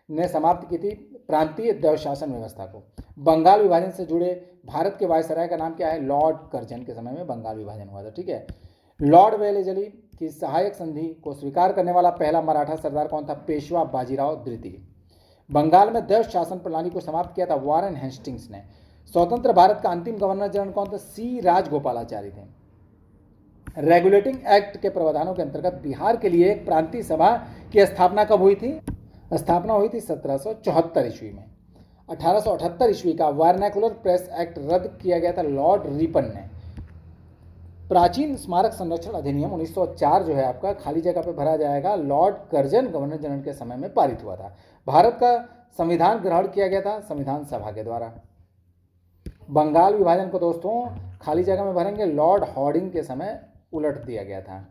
ने समाप्त की थी प्रांतीय द्वैध शासन व्यवस्था को। बंगाल विभाजन से जुड़े भारत के वायसराय का नाम क्या है? लॉर्ड कर्जन के समय में बंगाल विभाजन हुआ था, ठीक है। लॉर्ड वेलेजली की सहायक संधि को स्वीकार करने वाला पहला मराठा सरदार कौन था? पेशवा बाजीराव द्वितीय। बंगाल में द्वैध शासन प्रणाली को समाप्त किया था वारेन हेस्टिंग्स ने। स्वतंत्र भारत का अंतिम गवर्नर जनरल कौन थे? सी राजगोपालाचारी थे। रेगुलेटिंग एक्ट के प्रावधानों के अंतर्गत बिहार के लिए एक प्रांतीय सभा की स्थापना कब हुई थी? स्थापना हुई थी 1774 ईस्वी में। 1878 ईस्वी का वर्नाकुलर प्रेस एक्ट रद्द किया गया था लॉर्ड रिपन ने। प्राचीन स्मारक संरक्षण अधिनियम 1904 जो है आपका खाली जगह पे भरा जाएगा, लॉर्ड कर्जन गवर्नर जनरल के समय में पारित हुआ था। भारत का संविधान ग्रहण किया गया था संविधान सभा के द्वारा। बंगाल विभाजन को दोस्तों खाली जगह में भरेंगे, लॉर्ड हॉर्डिंग के समय उलट दिया गया था।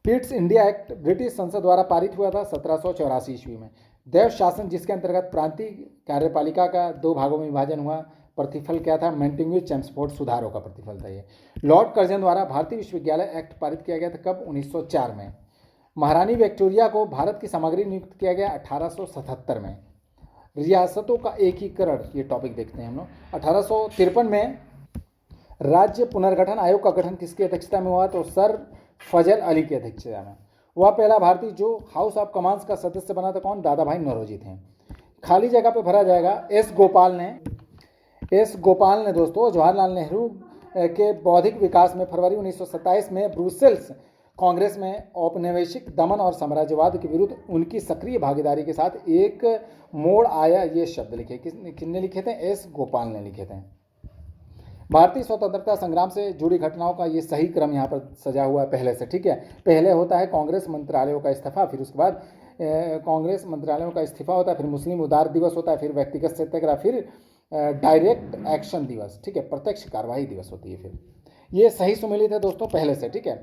पिट्स इंडिया एक्ट ब्रिटिश संसद द्वारा पारित हुआ था 1784 ईस्वी में। दैव शासन जिसके अंतर्गत प्रांतीय कार्यपालिका का 2 भागों में विभाजन हुआ, प्रतिफल क्या था? मॉन्टेग्यू चेम्सफोर्ड सुधारों का प्रतिफल था ये। लॉर्ड कर्जन द्वारा भारतीय विश्वविद्यालय एक्ट पारित किया गया था कब? 1904 में। महारानी विक्टोरिया को भारत की सामग्री नियुक्त किया गया 1877 में। रियासतों का एकीकरण, ये टॉपिक देखते हैं हम लोग। 1853 में राज्य पुनर्गठन आयोग का गठन किसकी अध्यक्षता में हुआ? तो सर फजल अली की अध्यक्षता में। वह पहला भारतीय जो हाउस ऑफ कमांड्स का सदस्य बना था कौन? दादा भाई नौरोजी थे। खाली जगह पे भरा जाएगा। एस गोपाल ने दोस्तों जवाहरलाल नेहरू के बौद्धिक विकास में फरवरी 1927 में ब्रुसेल्स कांग्रेस में औपनिवेशिक दमन और साम्राज्यवाद के विरुद्ध उनकी सक्रिय भागीदारी के साथ एक मोड़ आया, ये शब्द लिखे। किसने लिखे थे? एस गोपाल ने लिखे थे। भारतीय स्वतंत्रता संग्राम से जुड़ी घटनाओं का ये सही क्रम यहाँ पर सजा हुआ है पहले से, ठीक है। पहले होता है कांग्रेस मंत्रालयों का इस्तीफा, फिर उसके बाद कांग्रेस मंत्रालयों का इस्तीफा होता है, फिर मुस्लिम उदार दिवस होता है, फिर व्यक्तिगत सत्याग्रह, फिर डायरेक्ट एक्शन दिवस, ठीक है, प्रत्यक्ष कार्यवाही दिवस होती है। फिर ये सही सुमेलित है दोस्तों पहले से, ठीक है।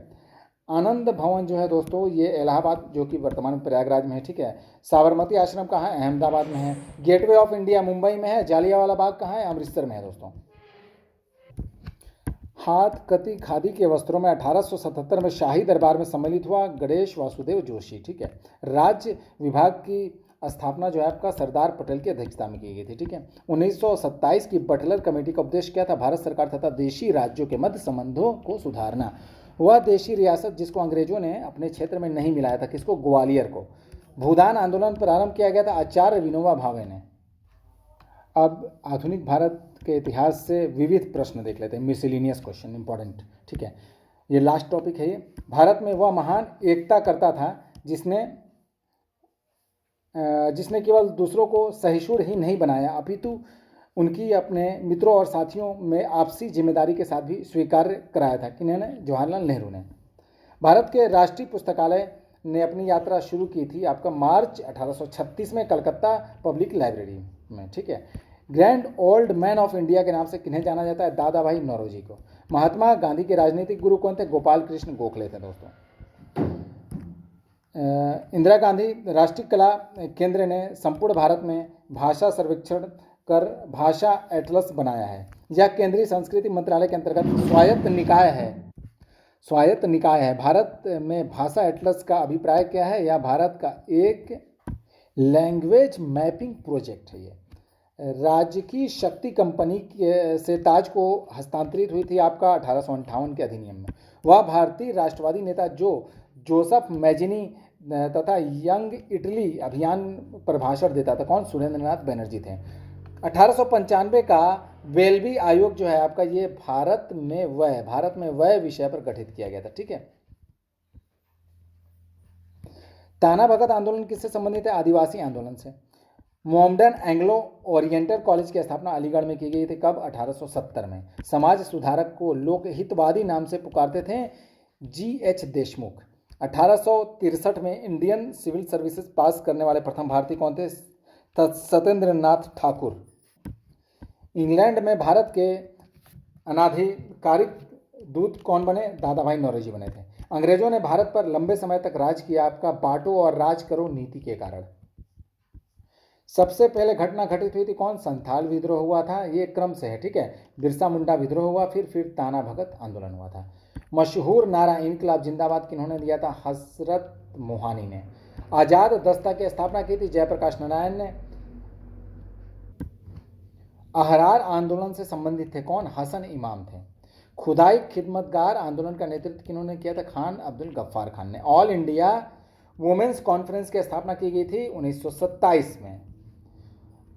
आनंद भवन जो है दोस्तों ये इलाहाबाद जो कि वर्तमान में प्रयागराज में है, ठीक है। साबरमती आश्रम कहाँ है? अहमदाबाद में है। गेटवे ऑफ इंडिया मुंबई में है। जालियांवाला बाग कहाँ है? अमृतसर में है दोस्तों। हाथ कती खादी के वस्त्रों में 1877 में शाही दरबार में सम्मिलित हुआ गणेश वासुदेव जोशी, ठीक है। राज्य विभाग की स्थापना जो है आपका सरदार पटेल की अध्यक्षता में की गई थी, ठीक है। 1927 की बटलर कमेटी का उद्देश्य क्या था? भारत सरकार तथा देशी राज्यों के मध्य संबंधों को सुधारना। वह देशी रियासत जिसको अंग्रेजों ने अपने क्षेत्र में नहीं मिलाया था, किसको? ग्वालियर को। भूदान आंदोलन प्रारंभ किया गया था आचार्य विनोबा भावे ने। अब आधुनिक भारत के इतिहास से विविध प्रश्न देख लेते हैं, मिसलिनियस क्वेश्चन, इंपॉर्टेंट, ठीक है। ये लास्ट टॉपिक है ये। भारत में वह महान एकता करता था जिसने केवल दूसरों को सहिष्णु ही नहीं बनाया, अपितु उनकी अपने मित्रों और साथियों में आपसी जिम्मेदारी के साथ भी स्वीकार कराया था। किन्होंने? जवाहरलाल नेहरू ने। भारत के राष्ट्रीय पुस्तकालय ने अपनी यात्रा शुरू की थी आपका मार्च 1836 में कलकत्ता पब्लिक लाइब्रेरी में, ठीक है। Grand old man of India के नाम से किन्हें जाना जाता है? दादा भाई नौरोजी को। महात्मा गांधी के राजनीतिक गुरु कौन थे? गोपाल कृष्ण गोखले थे दोस्तों। इंदिरा गांधी राष्ट्रीय कला केंद्र ने संपूर्ण भारत में भाषा सर्वेक्षण कर भाषा एटलस बनाया है। यह केंद्रीय संस्कृति मंत्रालय के अंतर्गत स्वायत्त निकाय है। भारत में भाषा एटलस का अभिप्राय क्या है? यह भारत का एक लैंग्वेज मैपिंग प्रोजेक्ट है। ये राजकीय शक्ति कंपनी से ताज को हस्तांतरित हुई थी आपका 1858 के अधिनियम में। वह भारतीय राष्ट्रवादी नेता जोसेफ मैजिनी तथा यंग इटली अभियान पर भाषण देता था। कौन? सुरेंद्रनाथ बनर्जी थे। 1895 का वेल्बी आयोग जो है आपका, ये भारत में वय विषय पर गठित किया गया था, ठीक है। ताना भगत आंदोलन किससे संबंधित है? आदिवासी आंदोलन से। मोहम्मडन एंग्लो ओरिएंटल कॉलेज की स्थापना अलीगढ़ में की गई थी। कब? 1870 में। समाज सुधारक को लोकहितवादी नाम से पुकारते थे G.H. देशमुख। 1863 में इंडियन सिविल सर्विसेज पास करने वाले प्रथम भारतीय कौन थे? सत्येंद्र नाथ ठाकुर। इंग्लैंड में भारत के अनाधिकारिक दूत कौन बने? दादा भाई नौरोजी बने थे। अंग्रेजों ने भारत पर लंबे समय तक राज किया आपका बांटो और राज करो नीति के कारण। सबसे पहले घटना घटित हुई थी कौन? संथाल विद्रोह हुआ था, ये क्रम से है, ठीक है। बिरसा मुंडा विद्रोह हुआ, फिर ताना भगत आंदोलन हुआ था। मशहूर नारा इनकलाब जिंदाबाद किन्होंने दिया था? हजरत मोहानी ने। आजाद दस्ता की स्थापना की थी जयप्रकाश नारायण ने। अहरार आंदोलन से संबंधित थे कौन? हसन इमाम थे। खुदाई खिदमतगार आंदोलन का नेतृत्व किन्होंने किया था? खान अब्दुल गफ्फार खान ने। ऑल इंडिया वुमेन्स कॉन्फ्रेंस की स्थापना की गई थी 1927 में।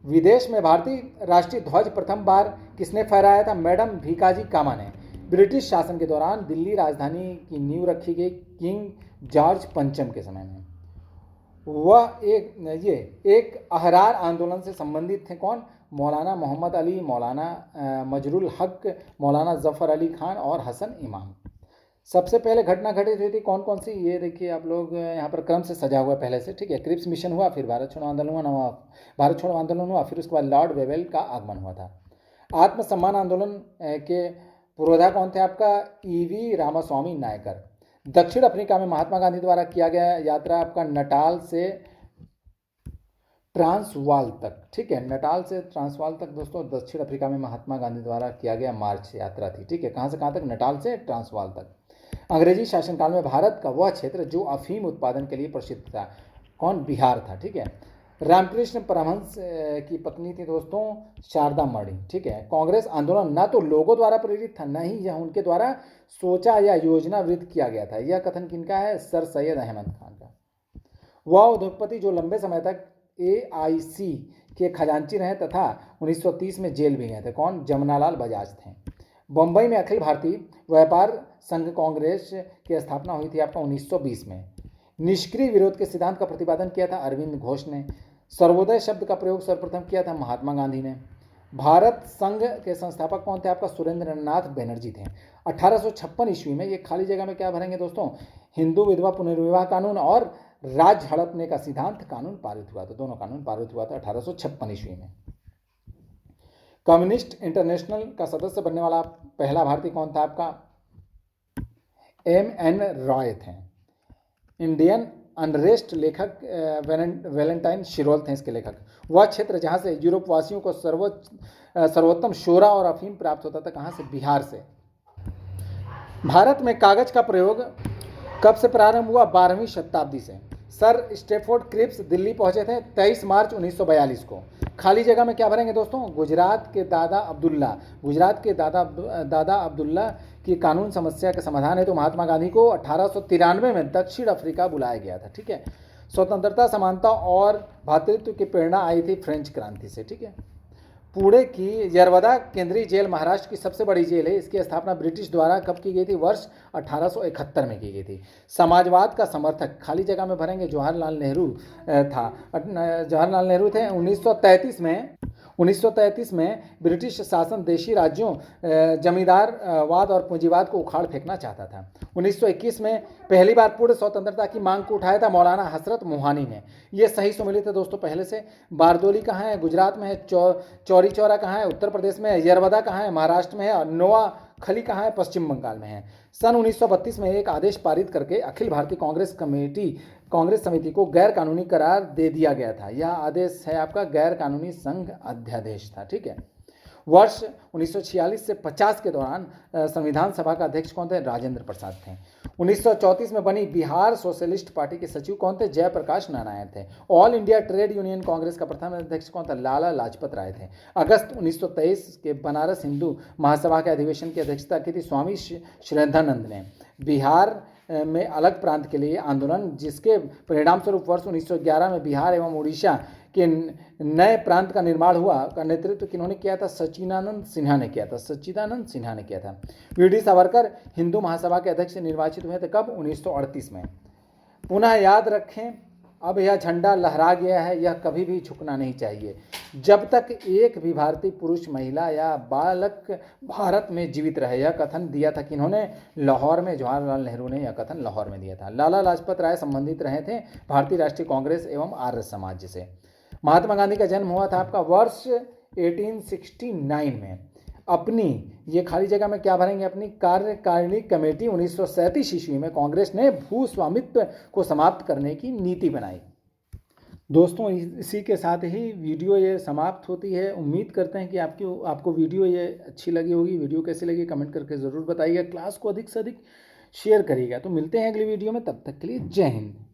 विदेश में भारतीय राष्ट्रीय ध्वज प्रथम बार किसने फहराया था? मैडम भीकाजी कामा ने। ब्रिटिश शासन के दौरान दिल्ली राजधानी की नींव रखी गई किंग जॉर्ज पंचम के समय में। वह एक अहरार आंदोलन से संबंधित थे कौन? मौलाना मोहम्मद अली, मौलाना मजरुल हक, मौलाना जफर अली खान और हसन इमाम। सबसे पहले घटना घटित हुई थी कौन कौन सी? ये देखिए आप लोग यहाँ पर क्रम से सजा हुआ है पहले से, ठीक है। क्रिप्स मिशन हुआ, फिर भारत छोड़ो आंदोलन हुआ, फिर उसके बाद लॉर्ड वेवेल का आगमन हुआ था। आत्मसम्मान आंदोलन के पुरोधा कौन थे आपका? ईवी रामास्वामी नायकर। दक्षिण अफ्रीका में महात्मा गांधी द्वारा किया गया यात्रा आपका नटाल से ट्रांसवाल तक, ठीक है। नटाल से ट्रांसवाल तक दोस्तों दक्षिण अफ्रीका में महात्मा गांधी द्वारा किया गया मार्च यात्रा थी, ठीक है। कहाँ से कहाँ तक? नटाल से ट्रांसवाल तक। अंग्रेजी शासनकाल में भारत का वह क्षेत्र जो अफीम उत्पादन के लिए प्रसिद्ध था कौन? बिहार था, ठीक है। रामकृष्ण परमहंस की पत्नी थी दोस्तों शारदा मणि, ठीक है। कांग्रेस आंदोलन ना तो लोगों द्वारा प्रेरित था, न ही यह उनके द्वारा सोचा या योजनावृत्त किया गया था। यह कथन किनका है? सर सैयद अहमद खान का। वह उद्योगपति जो लंबे समय तक AIC के खजांची रहे तथा 1930 में जेल भी गए थे कौन? जमनालाल बजाज थे। बम्बई में अखिल भारतीय व्यापार संघ कांग्रेस की स्थापना हुई थी आपका 1920 में। निष्क्रिय विरोध के सिद्धांत का प्रतिपादन किया था अरविंद घोष ने। सर्वोदय शब्द का प्रयोग सर्वप्रथम किया था महात्मा गांधी ने। भारत संघ के संस्थापक कौन थे आपका? सुरेंद्रनाथ बनर्जी थे। 1856 ईस्वी में, ये खाली जगह में क्या भरेंगे दोस्तों? हिंदू विधवा पुनर्विवाह कानून और राज्य हड़पने का सिद्धांत कानून पारित हुआ था। दोनों कानून पारित हुआ था 1856 ईस्वी में। कम्युनिस्ट इंटरनेशनल का सदस्य बनने वाला पहला भारतीय कौन था आपका? M.N. रॉय थे। इंडियन अनरेस्ट लेखक वैलेंटाइन शिरोल थे इसके लेखक। वह क्षेत्र जहां से यूरोप वासियों को सर्वोत्तम शोरा और अफीम प्राप्त होता था, कहां से? बिहार से। भारत में कागज का प्रयोग कब से प्रारंभ हुआ? 12वीं शताब्दी से। सर स्टेफोर्ड क्रिप्स दिल्ली पहुंचे थे 23 मार्च 1942 को। खाली जगह में क्या भरेंगे दोस्तों? गुजरात के दादा अब्दुल्ला। गुजरात के दादा अब्दुल्ला की कानून समस्या के समाधान है तो महात्मा गांधी को 1893 में दक्षिण अफ्रीका बुलाया गया था। ठीक है। स्वतंत्रता, समानता और भातृत्व की प्रेरणा आई थी फ्रेंच क्रांति से। ठीक है। पुणे की यरवदा केंद्रीय जेल महाराष्ट्र की सबसे बड़ी जेल है। इसकी स्थापना ब्रिटिश द्वारा कब की गई थी? वर्ष 1871 में की गई थी। समाजवाद का समर्थक, खाली जगह में भरेंगे, जवाहरलाल नेहरू था। जवाहरलाल नेहरू थे। 1933 में ब्रिटिश शासन देशी राज्यों, जमींदारवाद और पूंजीवाद को उखाड़ फेंकना चाहता था। 1921 में पहली बार पूर्ण स्वतंत्रता की मांग को उठाया था मौलाना हसरत मोहानी ने। ये सही सुमेलित है दोस्तों पहले से। बारदोली कहाँ है? गुजरात में है। चौरी चौरा कहाँ है? उत्तर प्रदेश में है। यरवदा कहाँ है? महाराष्ट्र में है। और नोआ खली कहाँ है? पश्चिम बंगाल में है। सन 1932 में एक आदेश पारित करके अखिल भारतीय कांग्रेस समिति को गैर कानूनी करार दे दिया गया था। यह आदेश है आपका गैर कानूनी संघ अध्यादेश था। ठीक है। वर्ष 1946 से 50 के दौरान संविधान सभा का अध्यक्ष कौन थे? राजेंद्र प्रसाद थे। 1934 में बनी बिहार सोशलिस्ट पार्टी के सचिव कौन थे? जयप्रकाश नारायण थे। All India trade union Congress का प्रथम अध्यक्ष कौन था? लाला लाजपत राय थे। अगस्त 1923 के बनारस हिंदू महासभा के अधिवेशन की अध्यक्षता की थी स्वामी श्रद्धानंद ने। बिहार में अलग प्रांत के लिए आंदोलन, जिसके परिणाम स्वरूप वर्ष 1911 में बिहार एवं उड़ीसा के नए प्रांत का निर्माण हुआ, का नेतृत्व किन्होंने किया था? सच्चिदानंद सिन्हा ने किया था। वीडी सावरकर हिंदू महासभा के अध्यक्ष निर्वाचित हुए थे कब? 1938 में। पुनः याद रखें, अब यह झंडा लहरा गया है, यह कभी भी झुकना नहीं चाहिए जब तक एक भी भारतीय पुरुष, महिला या बालक भारत में जीवित रहे। यह कथन दिया था कि इन्होंने लाहौर में, जवाहरलाल नेहरू ने यह कथन लाहौर में दिया था। लाला लाजपत राय संबंधित रहे थे भारतीय राष्ट्रीय कांग्रेस एवं आर्य समाज से। महात्मा गांधी का जन्म हुआ था आपका वर्ष 1869 में। अपनी, ये खाली जगह में क्या भरेंगे? अपनी कार्यकारिणी कमेटी 1937 ईस्वी में कांग्रेस ने भू स्वामित्व को समाप्त करने की नीति बनाई। दोस्तों, इसी के साथ ही वीडियो ये समाप्त होती है। उम्मीद करते हैं कि आपको वीडियो ये अच्छी लगी होगी। वीडियो कैसी लगी कमेंट करके ज़रूर बताइएगा। क्लास को अधिक से अधिक शेयर करिएगा। तो मिलते हैं अगली वीडियो में, तब तक के लिए जय हिंद।